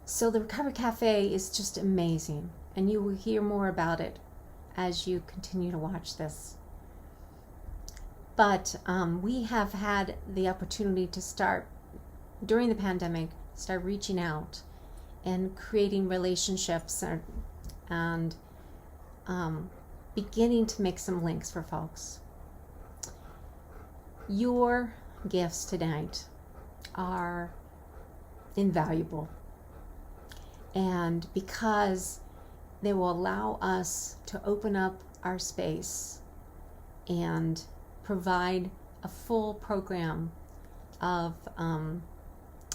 So the Recovery Cafe is just amazing, and you will hear more about it as you continue to watch this. But we have had the opportunity to start, during the pandemic, start reaching out and creating relationships and beginning to make some links for folks. Your gifts tonight are invaluable, and because they will allow us to open up our space and provide a full program of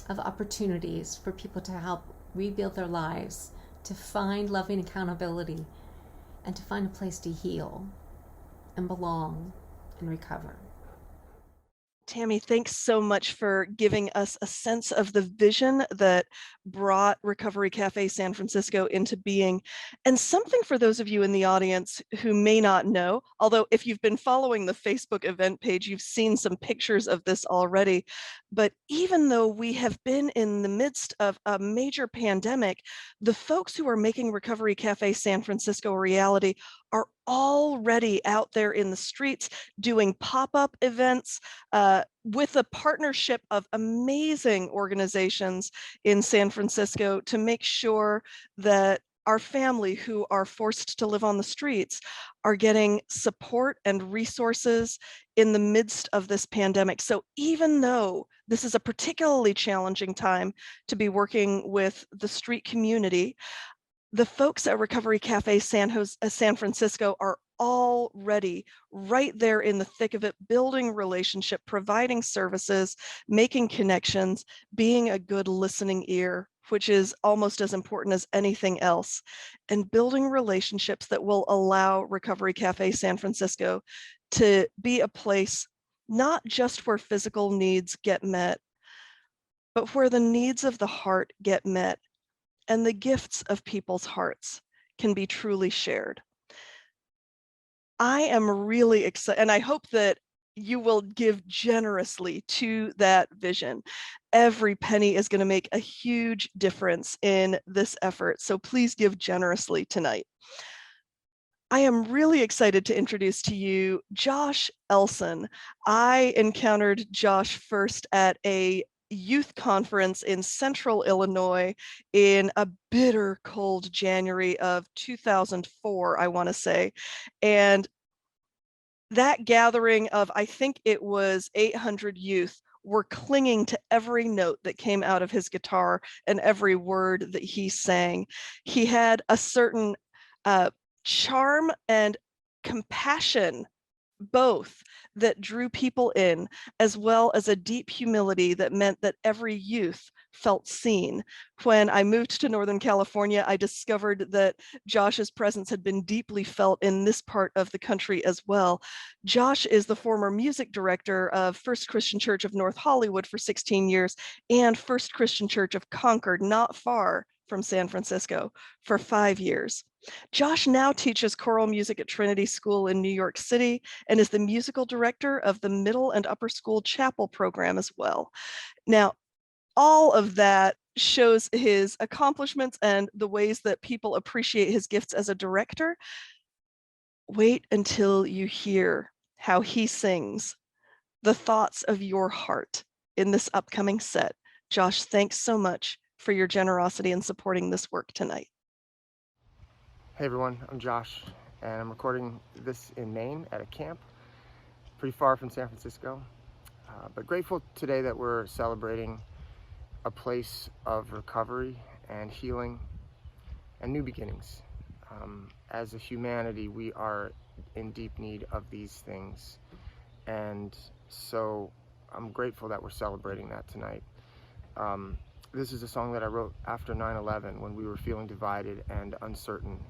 of opportunities for people to help rebuild their lives, to find loving accountability, and to find a place to heal and belong and recover. Tammy, thanks so much for giving us a sense of the vision that brought Recovery Cafe San Francisco into being, and something for those of you in the audience who may not know, although if you've been following the Facebook event page, you've seen some pictures of this already. But even though we have been in the midst of a major pandemic, the folks who are making Recovery Cafe San Francisco a reality are already out there in the streets doing pop-up events with a partnership of amazing organizations in San Francisco to make sure that our family who are forced to live on the streets are getting support and resources in the midst of this pandemic. So even though this is a particularly challenging time to be working with the street community, the folks at Recovery Cafe San Francisco are already right there in the thick of it, building relationship, providing services, making connections, being a good listening ear, which is almost as important as anything else, and building relationships that will allow Recovery Cafe San Francisco to be a place not just where physical needs get met, but where the needs of the heart get met and the gifts of people's hearts can be truly shared. I am really excited, and I hope that you will give generously to that vision. Every penny is going to make a huge difference in this effort, so please give generously tonight. I am really excited to introduce to you Josh Elson. I encountered Josh first at a youth conference in Central Illinois in a bitter cold January of 2004, I want to say. And that gathering of, I think it was 800 youth, were clinging to every note that came out of his guitar and every word that he sang. He had a certain charm and compassion, both, that drew people in, as well as a deep humility that meant that every youth felt seen. When I moved to Northern California, I discovered that Josh's presence had been deeply felt in this part of the country as well. Josh is the former music director of First Christian Church of North Hollywood for 16 years and First Christian Church of Concord, not far from San Francisco, for 5 years. Josh now teaches choral music at Trinity School in New York City and is the musical director of the middle and upper school chapel program as well. Now, all of that shows his accomplishments and the ways that people appreciate his gifts as a director. Wait until you hear how he sings the thoughts of your heart in this upcoming set. Josh, thanks so much for your generosity in supporting this work tonight. Hey everyone, I'm Josh, and I'm recording this in Maine at a camp, pretty far from San Francisco, but grateful today that we're celebrating a place of recovery and healing and new beginnings. As a humanity, we are in deep need of these things, and so I'm grateful that we're celebrating that tonight. This is a song that I wrote after 9/11 when we were feeling divided and uncertain.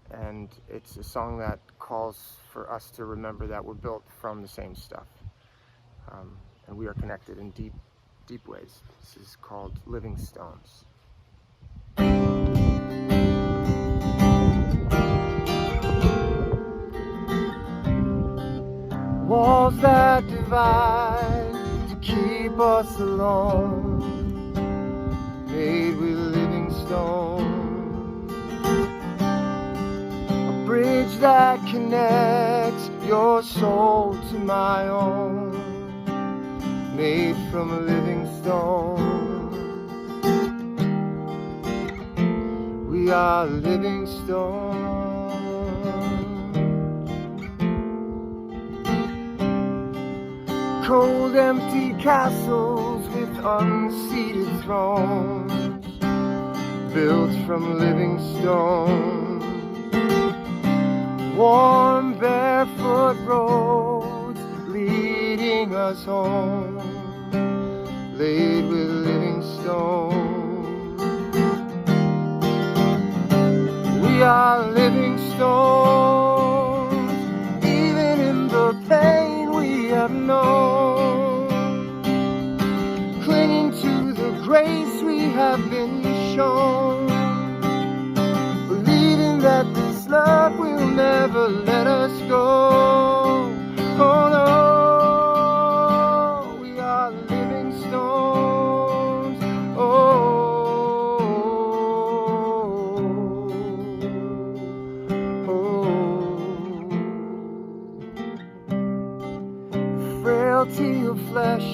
And it's a song that calls for us to remember that we're built from the same stuff. And we are connected in deep, deep ways. This is called Living Stones. Walls that divide to keep us alone, made with living stones. Bridge that connects your soul to my own, made from a living stone. We are living stones. Cold empty castles with unseated thrones, built from living stones. Warm barefoot roads leading us home, laid with living stones. We are living stones, even in the pain we have known, clinging to the grace we have been shown, believing that this love will never let us go. Oh no, we are living stones. Frailty of flesh,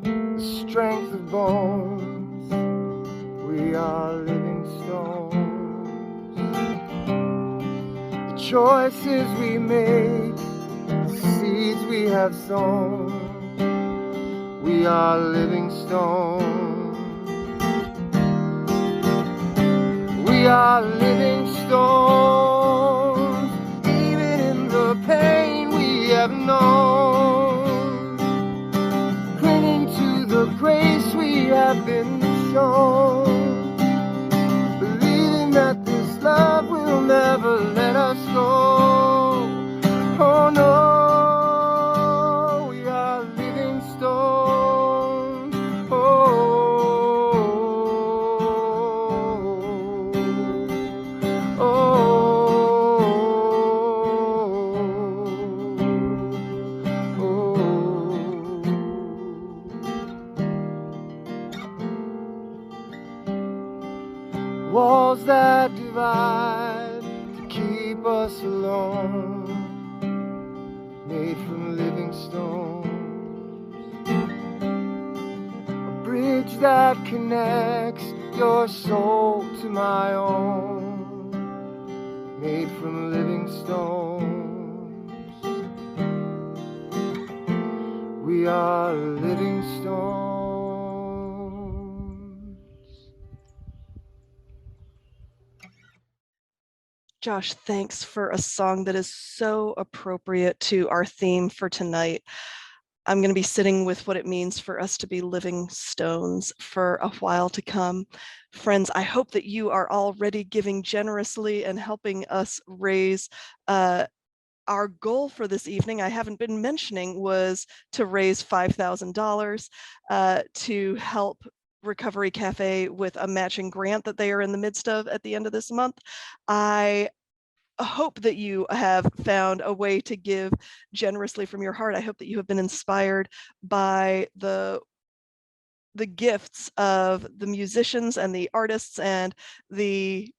the strength of bones, we are living stones. The choices we make, the seeds we have sown, we are living stones. We are living stones, even in the pain we have known, clinging to the grace we have been shown, believing that this love will never let us go. Oh no, we are living stones. Walls that divide to keep us alone, made from living stones. A bridge that connects your soul to my own, made from living stones. We are living stones. Josh, thanks for a song that is so appropriate to our theme for tonight. I'm going to be sitting with what it means for us to be living stones for a while to come. Friends, I hope that you are already giving generously and helping us raise our goal for this evening, I haven't been mentioning, was to raise $5,000 to help Recovery Cafe with a matching grant that they are in the midst of at the end of this month. I hope that you have found a way to give generously from your heart. I hope that you have been inspired by the gifts of the musicians and the artists and the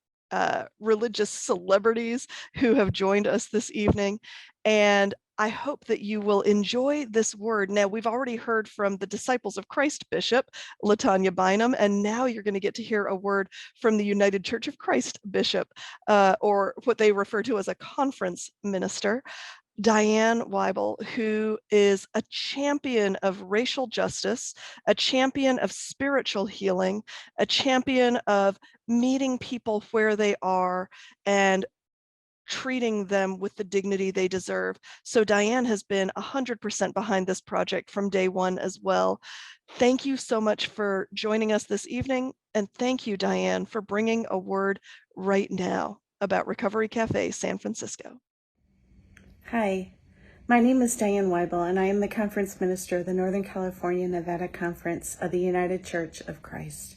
religious celebrities who have joined us this evening. And I hope that you will enjoy this word. Now, we've already heard from the Disciples of Christ Bishop, Latanya Bynum, and now you're going to get to hear a word from the United Church of Christ Bishop, or what they refer to as a conference minister, Diane Weibel, who is a champion of racial justice, a champion of spiritual healing, a champion of meeting people where they are and treating them with the dignity they deserve. So Diane has been 100% behind this project from day one as well. Thank you so much for joining us this evening. And thank you, Diane, for bringing a word right now about Recovery Cafe San Francisco. Hi, my name is Diane Weibel, and I am the conference minister of the Northern California Nevada Conference of the United Church of Christ.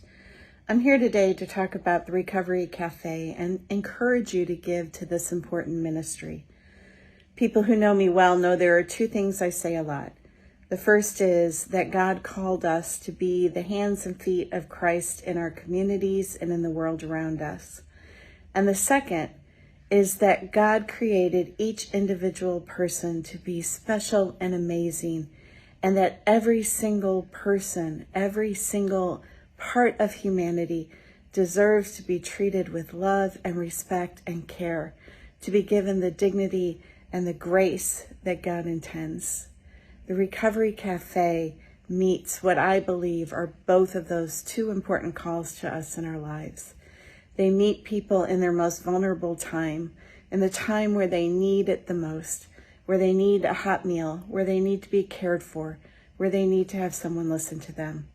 I'm here today to talk about the Recovery Cafe and encourage you to give to this important ministry. People who know me well know there are two things I say a lot. The first is that God called us to be the hands and feet of Christ in our communities and in the world around us. And the second is that God created each individual person to be special and amazing, and that every single person, every single part of humanity deserves to be treated with love and respect and care, to be given the dignity and the grace that God intends. The Recovery Cafe meets what I believe are both of those two important calls to us in our lives. They meet people in their most vulnerable time, in the time where they need it the most, where they need a hot meal, where they need to be cared for, where they need to have someone listen to them.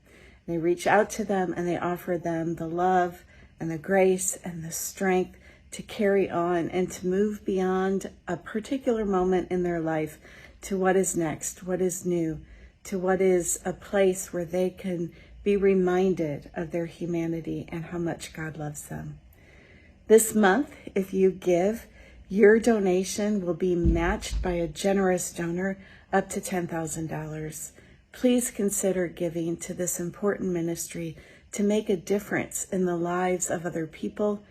They reach out to them and they offer them the love and the grace and the strength to carry on and to move beyond a particular moment in their life to what is next, what is new, to what is a place where they can be reminded of their humanity and how much God loves them. This month, if you give, your donation will be matched by a generous donor up to $10,000. Please consider giving to this important ministry to make a difference in the lives of other people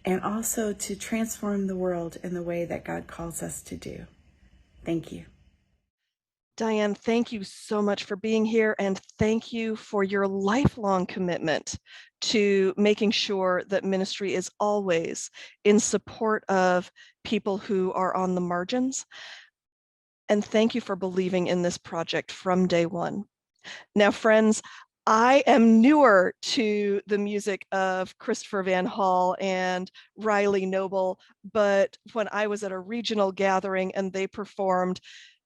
and also to transform the world in the way that God calls us to do. Thank you. Diane, thank you so much for being here, and thank you for your lifelong commitment to making sure that ministry is always in support of people who are on the margins. And thank you for believing in this project from day one. Now, friends, I am newer to the music of Christopher Van Hall and Riley Noble, but when I was at a regional gathering and they performed,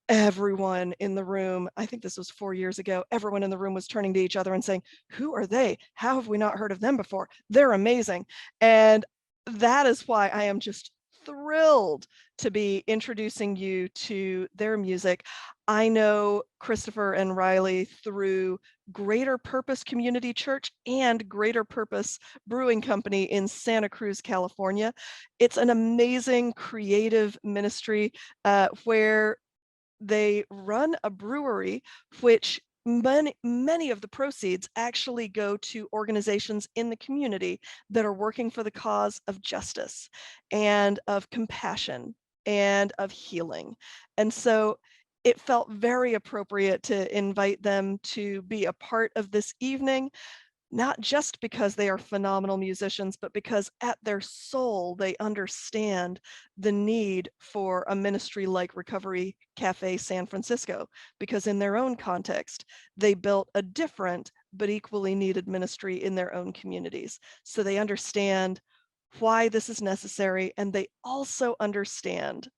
everyone in the room, I think this was 4 years ago, everyone in the room was turning to each other and saying, who are they? How have we not heard of them before? They're amazing. And that is why I am just thrilled to be introducing you to their music. I know Christopher and Riley through Greater Purpose Community Church and Greater Purpose Brewing Company in Santa Cruz, California. It's an amazing creative ministry where they run a brewery, which many of the proceeds actually go to organizations in the community that are working for the cause of justice and of compassion and of healing. And so it felt very appropriate to invite them to be a part of this evening, not just because they are phenomenal musicians, but because at their soul, they understand the need for a ministry like Recovery Cafe San Francisco, because in their own context, they built a different but equally needed ministry in their own communities. So they understand why this is necessary, and they also understand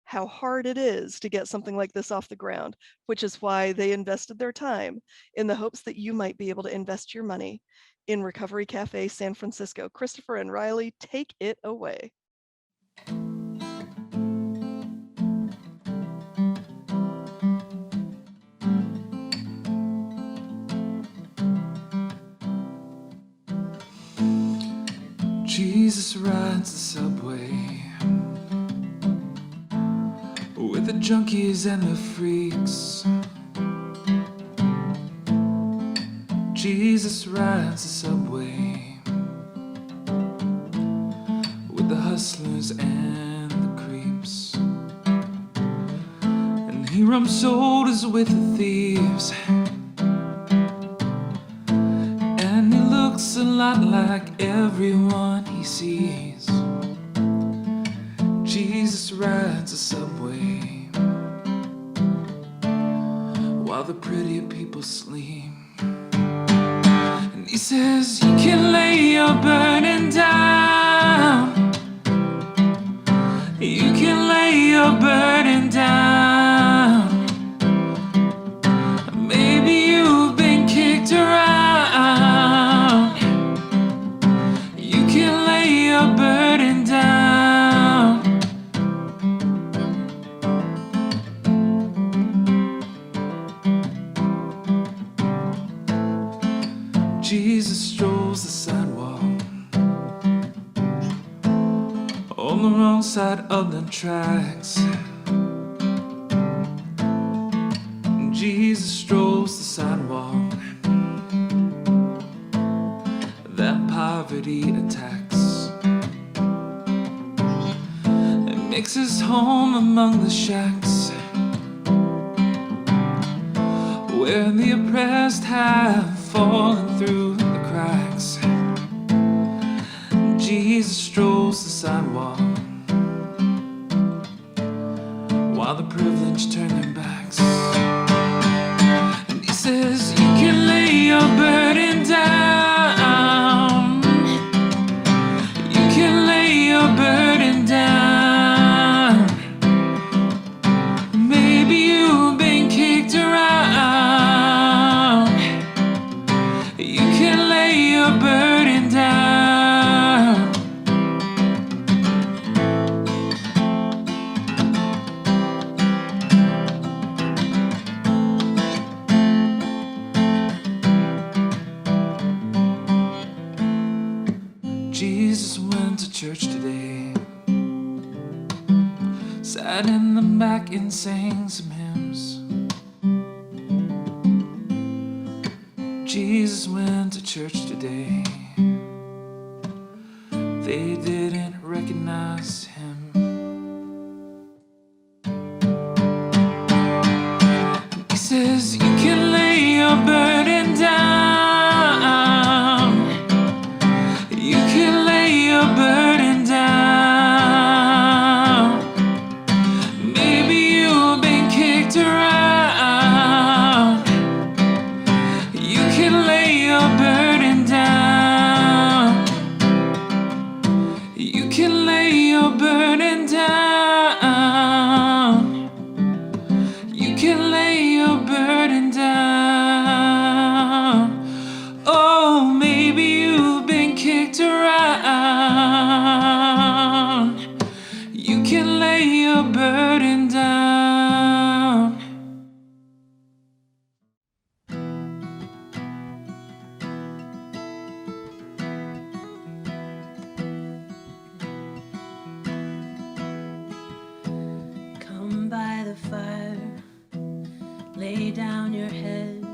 how hard it is to get something like this off the ground, which is why they invested their time in the hopes that you might be able to invest your money in Recovery Cafe San Francisco. Christopher and Riley, take it away. Jesus rides the subway with the junkies and the freaks. Jesus rides the subway with the hustlers and the creeps. And he rubs shoulders with the thieves, and he looks a lot like everyone he sees. Jesus rides the subway while the pretty people sleep. And he says, you can lay your burden down. You can lay your burden down. Maybe you've been kicked around. You can lay your burden down. Jesus strolls the sidewalk on the wrong side of the tracks. Jesus strolls the sidewalk that poverty attacks, and makes his home among the shacks where the oppressed have fallen through the cracks. Jesus strolls the sidewalk while the privileged turn their backs. And he says, you can lay your burden down. You can lay your burden down. Maybe you've been kicked around. back and sang some hymns. Jesus went to church today. They didn't recognize him. He says, you can lay your burden down. You can lay your burden down. Maybe you've been kicked around. You can lay your burden down. You can lay your burden down. You can lay your burden down. Oh, maybe you've been kicked around. You can lay your burden down. Come by the fire, lay down your head.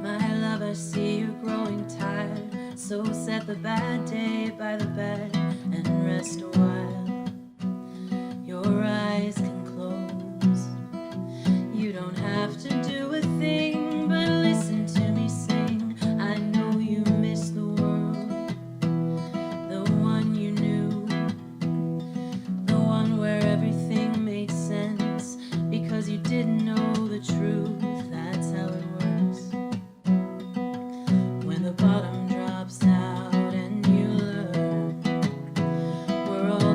My love, I see you're growing tired, so set the bad day by the bed and rest a while. Your eyes can close. You don't have to do a thing but listen to me sing. I know you miss the world, the one you knew, the one where everything made sense because you didn't know the truth. That's how it works. When the bottom drops out and you learn we're all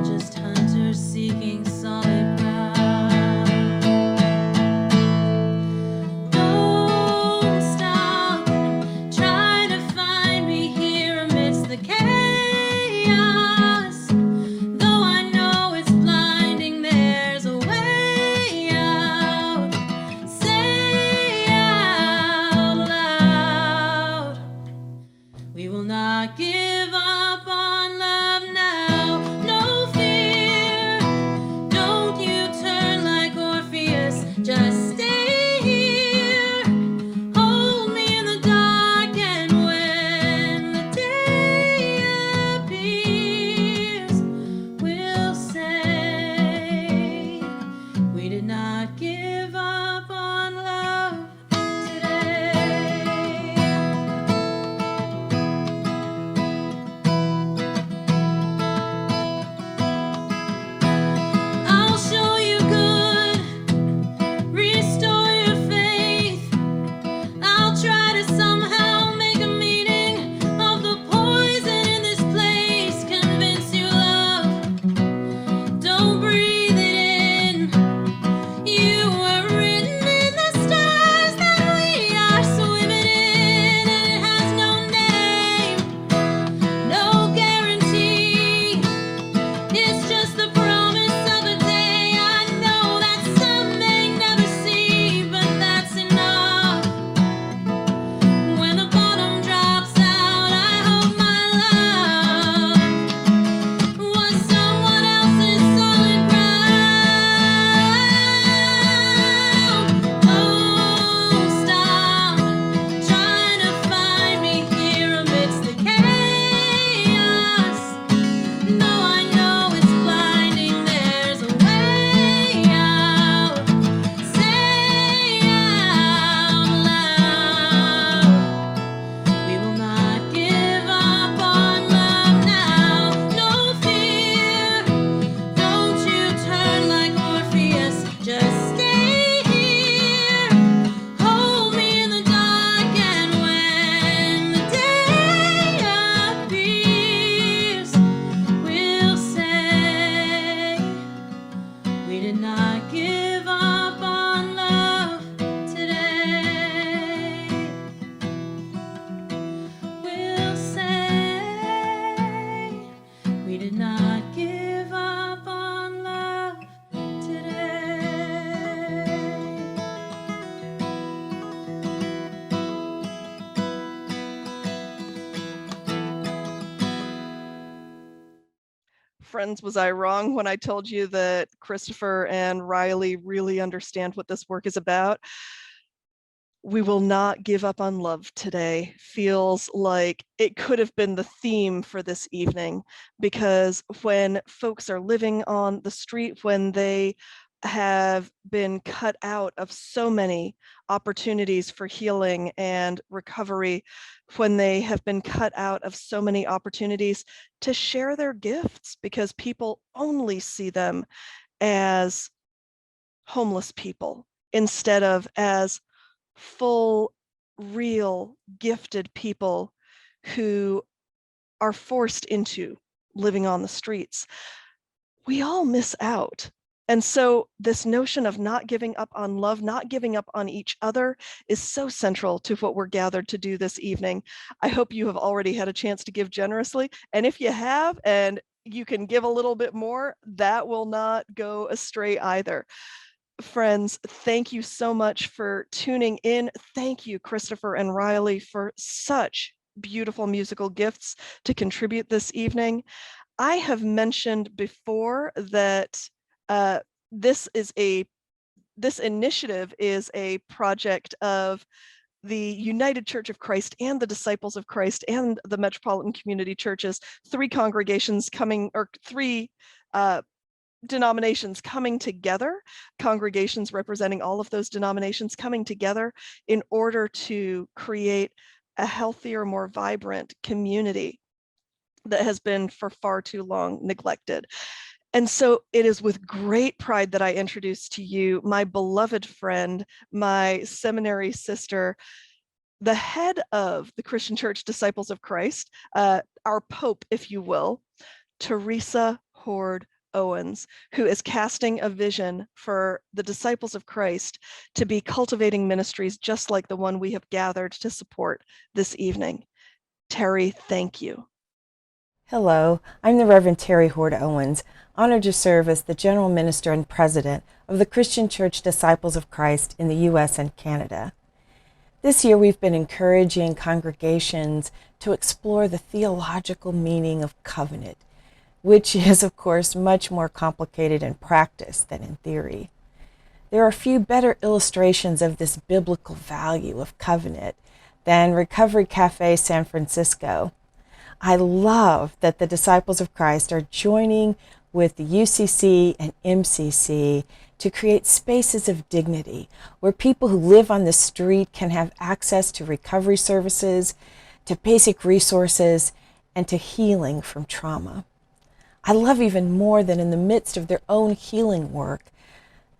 friends, was I wrong when I told you that Christopher and Riley really understand what this work is about? We will not give up on love today feels like it could have been the theme for this evening, because when folks are living on the street, when they have been cut out of so many opportunities for healing and recovery, when they have been cut out of so many opportunities to share their gifts because people only see them as homeless people instead of as full, real, gifted people who are forced into living on the streets, we all miss out. And so this notion of not giving up on love, not giving up on each other, is so central to what we're gathered to do this evening. I hope you have already had a chance to give generously. And if you have, and you can give a little bit more, that will not go astray either. Friends, thank you so much for tuning in. Thank you, Christopher and Riley, for such beautiful musical gifts to contribute this evening. I have mentioned before that this initiative is a project of the United Church of Christ and the Disciples of Christ and the Metropolitan Community Churches, three congregations coming, or three denominations coming together, congregations representing all of those denominations coming together in order to create a healthier, more vibrant community that has been for far too long neglected. And so it is with great pride that I introduce to you my beloved friend, my seminary sister, the head of the Christian Church Disciples of Christ, our Pope, if you will, Teresa Hord Owens, who is casting a vision for the Disciples of Christ to be cultivating ministries just like the one we have gathered to support this evening. Terry, thank you. Hello, I'm the Reverend Terry Hord Owens, honored to serve as the General Minister and President of the Christian Church Disciples of Christ in the U.S. and Canada. This year we've been encouraging congregations to explore the theological meaning of covenant, which is, of course, much more complicated in practice than in theory. There are few better illustrations of this biblical value of covenant than Recovery Cafe San Francisco. I love that the Disciples of Christ are joining with the UCC and MCC to create spaces of dignity where people who live on the street can have access to recovery services, to basic resources, and to healing from trauma. I love even more that in the midst of their own healing work,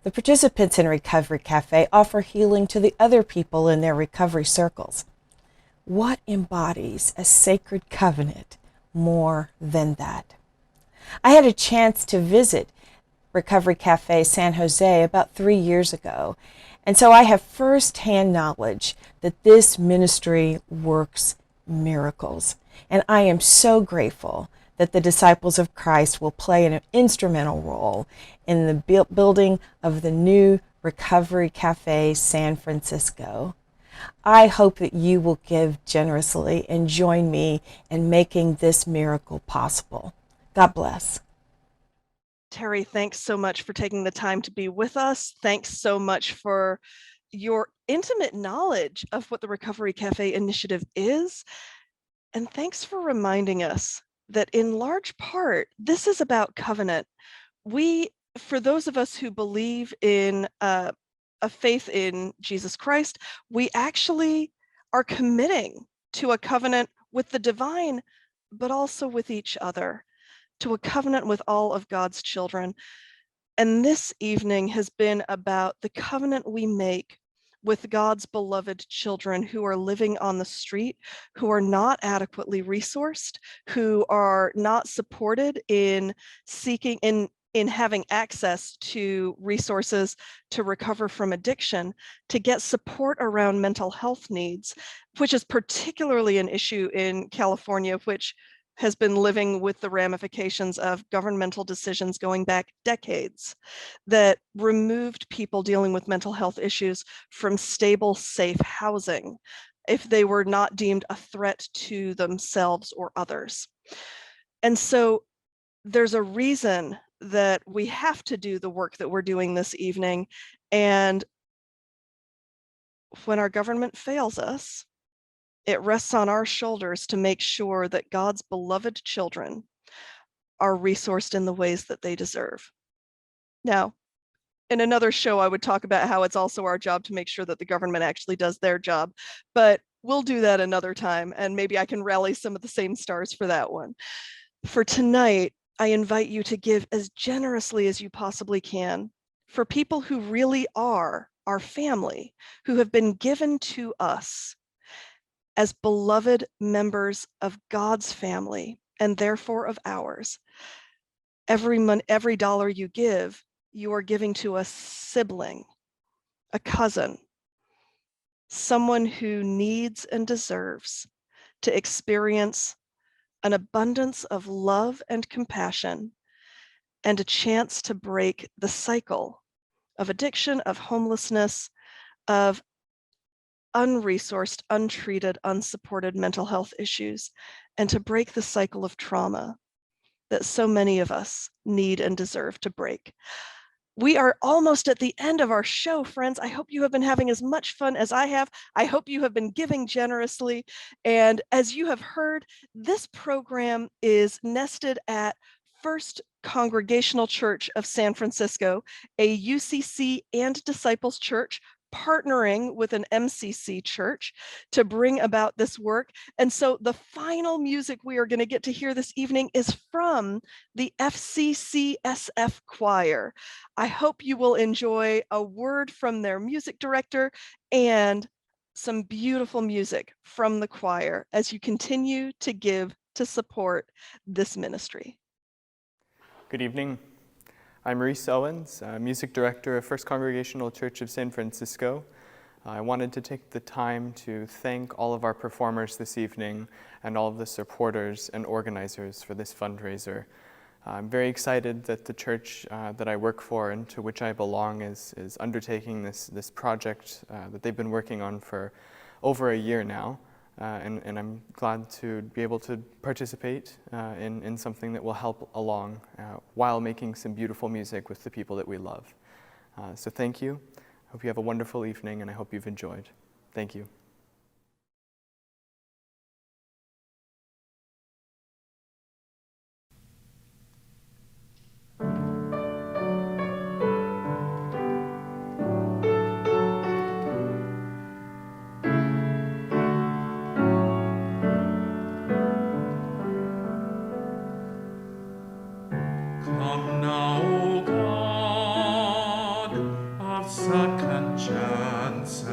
the participants in Recovery Cafe offer healing to the other people in their recovery circles. What embodies a sacred covenant more than that? I had a chance to visit Recovery Cafe San Jose about 3 years ago, and so I have firsthand knowledge that this ministry works miracles. And I am so grateful that the Disciples of Christ will play an instrumental role in the building of the new Recovery Cafe San Francisco. I hope that you will give generously and join me in making this miracle possible. God bless. Terry, thanks so much for taking the time to be with us. Thanks so much for your intimate knowledge of what the Recovery Cafe initiative is. And thanks for reminding us that in large part, this is about covenant. For those of us who believe in a faith in Jesus Christ, we actually are committing to a covenant with the divine, but also with each other, to a covenant with all of God's children. And this evening has been about the covenant we make with God's beloved children who are living on the street, who are not adequately resourced, who are not supported in seeking, in having access to resources to recover from addiction, to get support around mental health needs, which is particularly an issue in California, which has been living with the ramifications of governmental decisions going back decades that removed people dealing with mental health issues from stable, safe housing if they were not deemed a threat to themselves or others. And so there's a reason that we have to do the work that we're doing this evening. And when our government fails us, it rests on our shoulders to make sure that God's beloved children are resourced in the ways that they deserve. Now, in another show, I would talk about how it's also our job to make sure that the government actually does their job, but we'll do that another time, and maybe I can rally some of the same stars for that one. For tonight, I invite you to give as generously as you possibly can for people who really are our family, who have been given to us as beloved members of God's family and therefore of ours. Every dollar you give, you are giving to a sibling, a cousin, someone who needs and deserves to experience an abundance of love and compassion and a chance to break the cycle of addiction, of homelessness, of unresourced, untreated, unsupported mental health issues, and to break the cycle of trauma that so many of us need and deserve to break. We are almost at the end of our show, friends. I hope you have been having as much fun as I have. I hope you have been giving generously. And as you have heard, this program is nested at First Congregational Church of San Francisco, a UCC and Disciples Church, partnering with an MCC church to bring about this work. And so the final music we are going to get to hear this evening is from the FCCSF choir. I hope you will enjoy a word from their music director and some beautiful music from the choir as you continue to give to support this ministry. Good evening. I'm Reese Owens, Music Director of First Congregational Church of San Francisco. I wanted to take the time to thank all of our performers this evening and all of the supporters and organizers for this fundraiser. I'm very excited that the church that I work for and to which I belong is undertaking this project that they've been working on for over a year now. And I'm glad to be able to participate in something that will help along while making some beautiful music with the people that we love. So thank you. Hope you have a wonderful evening, and I hope you've enjoyed. Thank you. Come now, O God of second chances,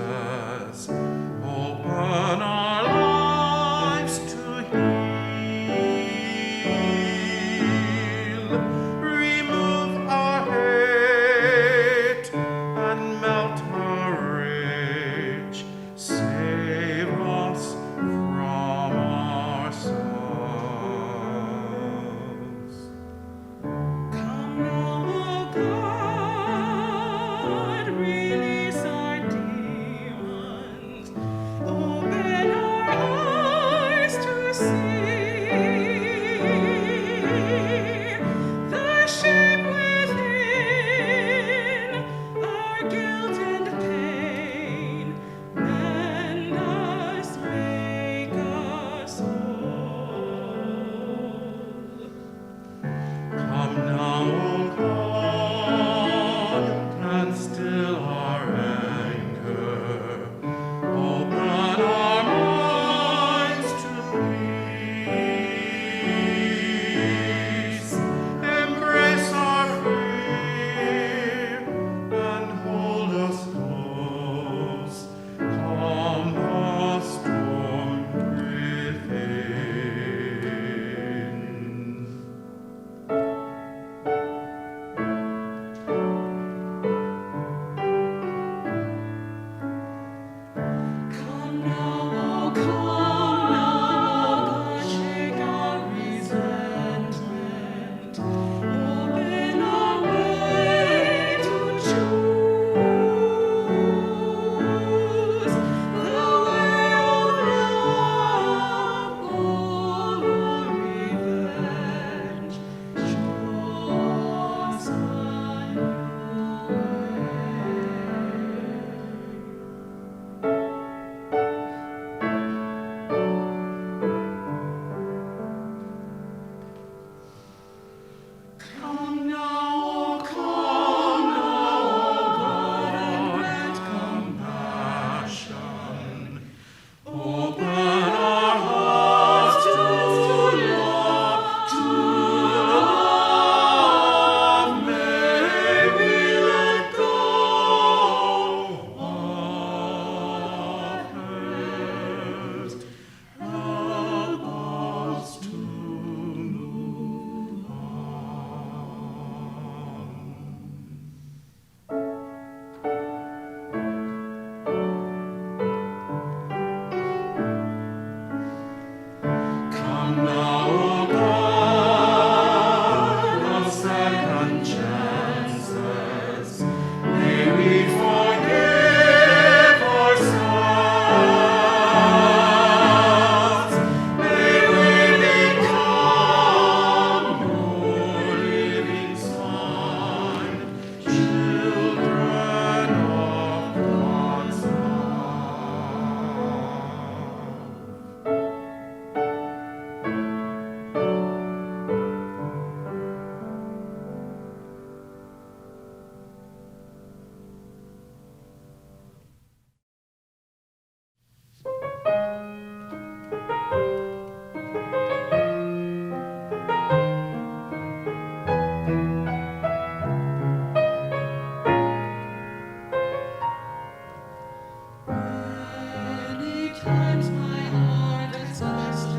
times my heart exhausted,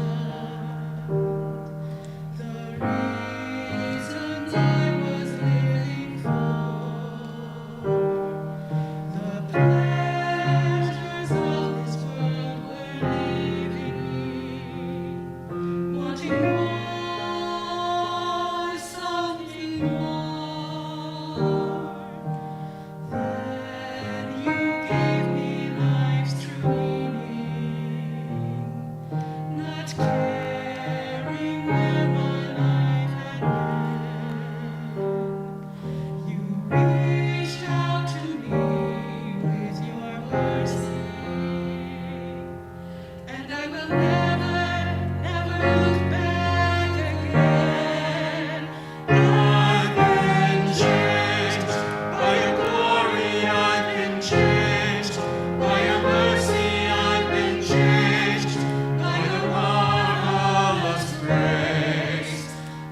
the reasons I was living for, the pleasures of this world were leaving me, wanting more, something more. Then you gave me life's true meaning, not caring where my life had been. You reached out to me with your mercy, and I will never, never look back again. I've been changed by your glory. I've been changed by your mercy. I've been changed by the marvelous grace.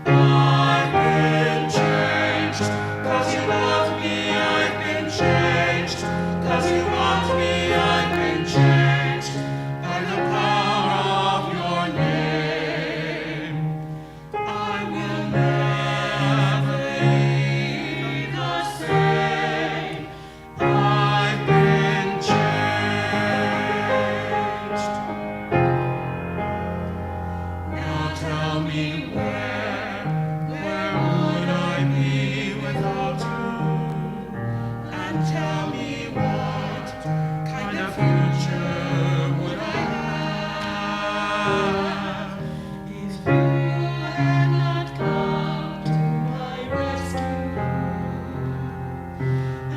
I've been changed 'cause you love me. I've been changed 'cause you want me. I've been changed by the power of your name. I will never be the same. I've been changed. Now tell me where would I be without you? And tell me what kind of future would I have if you had not come to my rescue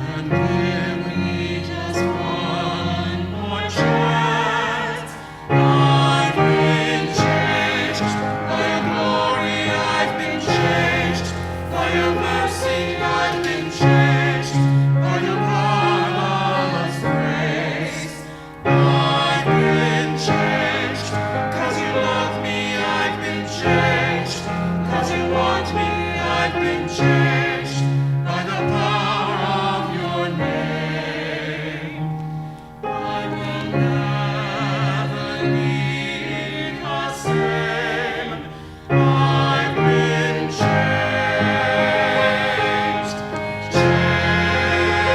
and given me just one more chance. I've been changed by your glory. I've been changed by your mercy. I've been changed by your marvelous grace. I've been changed 'cause you love me. I've been changed 'cause you want me. I've been changed by the power of your name. I will never be the same. I've been changed, changed,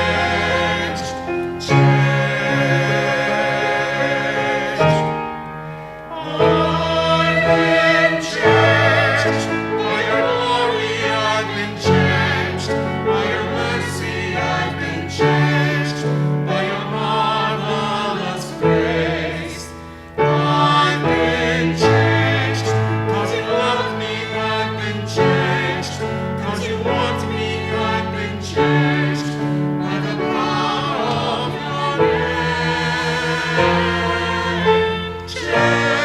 changed. I've been changed by your glory. I've been changed by your mercy. I've been changed by your marvelous grace. I've been changed 'cause you love me. I've been changed 'cause you want me. I've been changed by the power of your name. Changed,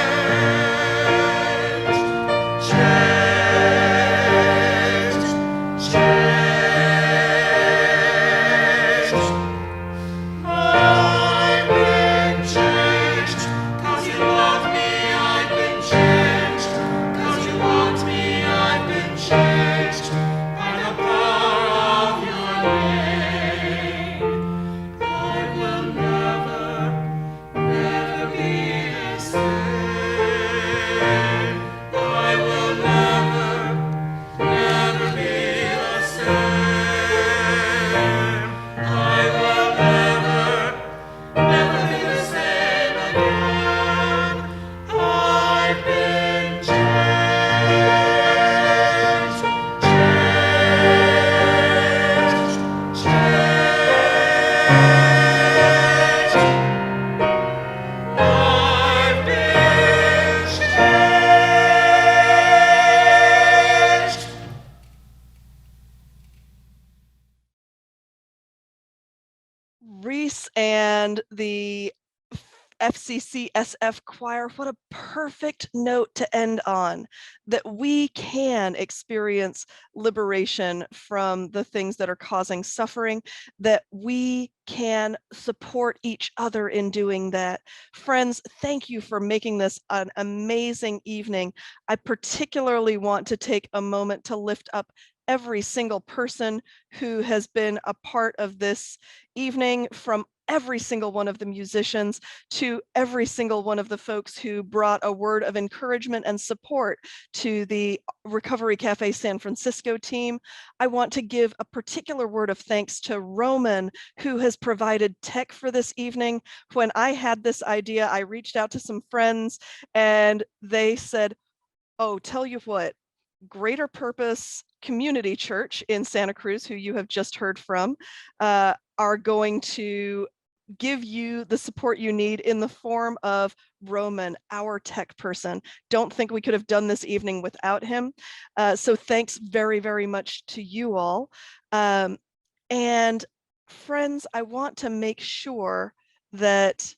changed, changed. I've been changed 'cause you love me. I've been changed 'cause you want me. I've been changed by the power of your name. I will never, never be the same. I will never, never be the same. I will never, never be the same again. I've been changed, changed, changed. I've been changed. Reese and the FCCSF choir, what a perfect note to end on, that we can experience liberation from the things that are causing suffering, that we can support each other in doing that. Friends, thank you for making this an amazing evening. I particularly want to take a moment to lift up every single person who has been a part of this evening, from every single one of the musicians, to every single one of the folks who brought a word of encouragement and support to the Recovery Cafe San Francisco team. I want to give a particular word of thanks to Roman, who has provided tech for this evening. When I had this idea, I reached out to some friends and they said, oh, tell you what, Greater Purpose Community Church in Santa Cruz, who you have just heard from, are going to give you the support you need in the form of Roman, our tech person. Don't think we could have done this evening without him. So thanks very, very much to you all. And friends, I want to make sure that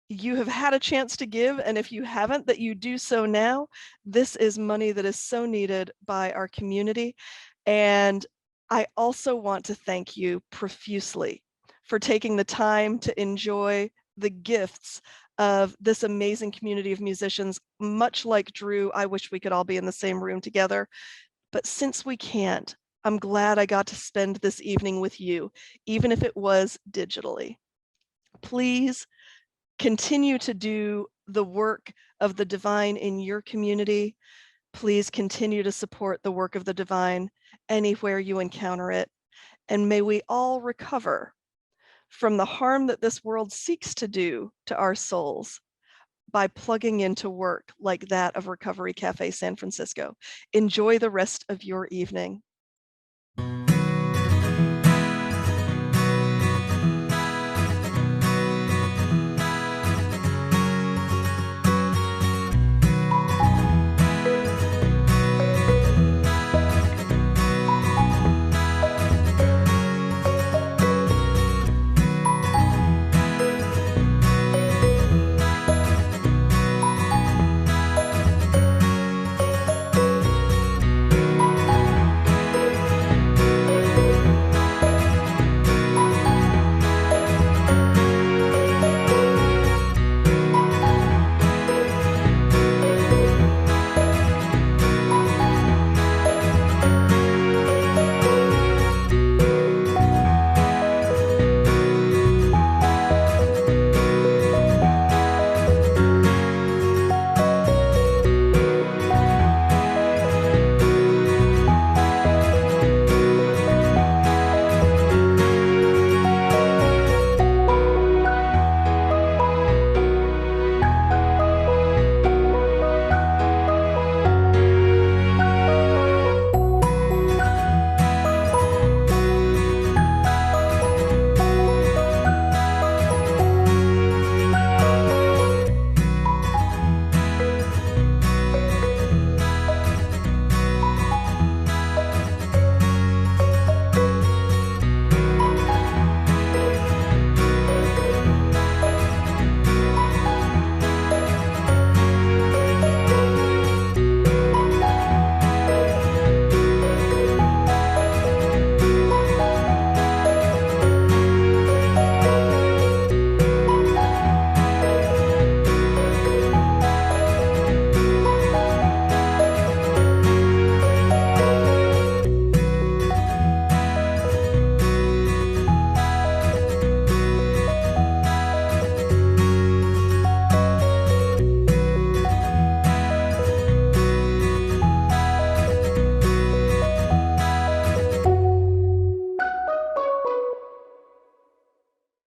you have had a chance to give, and if you haven't, that you do so now. This is money that is so needed by our community. And I also want to thank you profusely for taking the time to enjoy the gifts of this amazing community of musicians. Much like Drew, I wish we could all be in the same room together, but since we can't, I'm glad I got to spend this evening with you, even if it was digitally. Please continue to do the work of the divine in your community. Please continue to support the work of the divine anywhere you encounter it. And may we all recover from the harm that this world seeks to do to our souls by plugging into work like that of Recovery Cafe San Francisco. Enjoy the rest of your evening.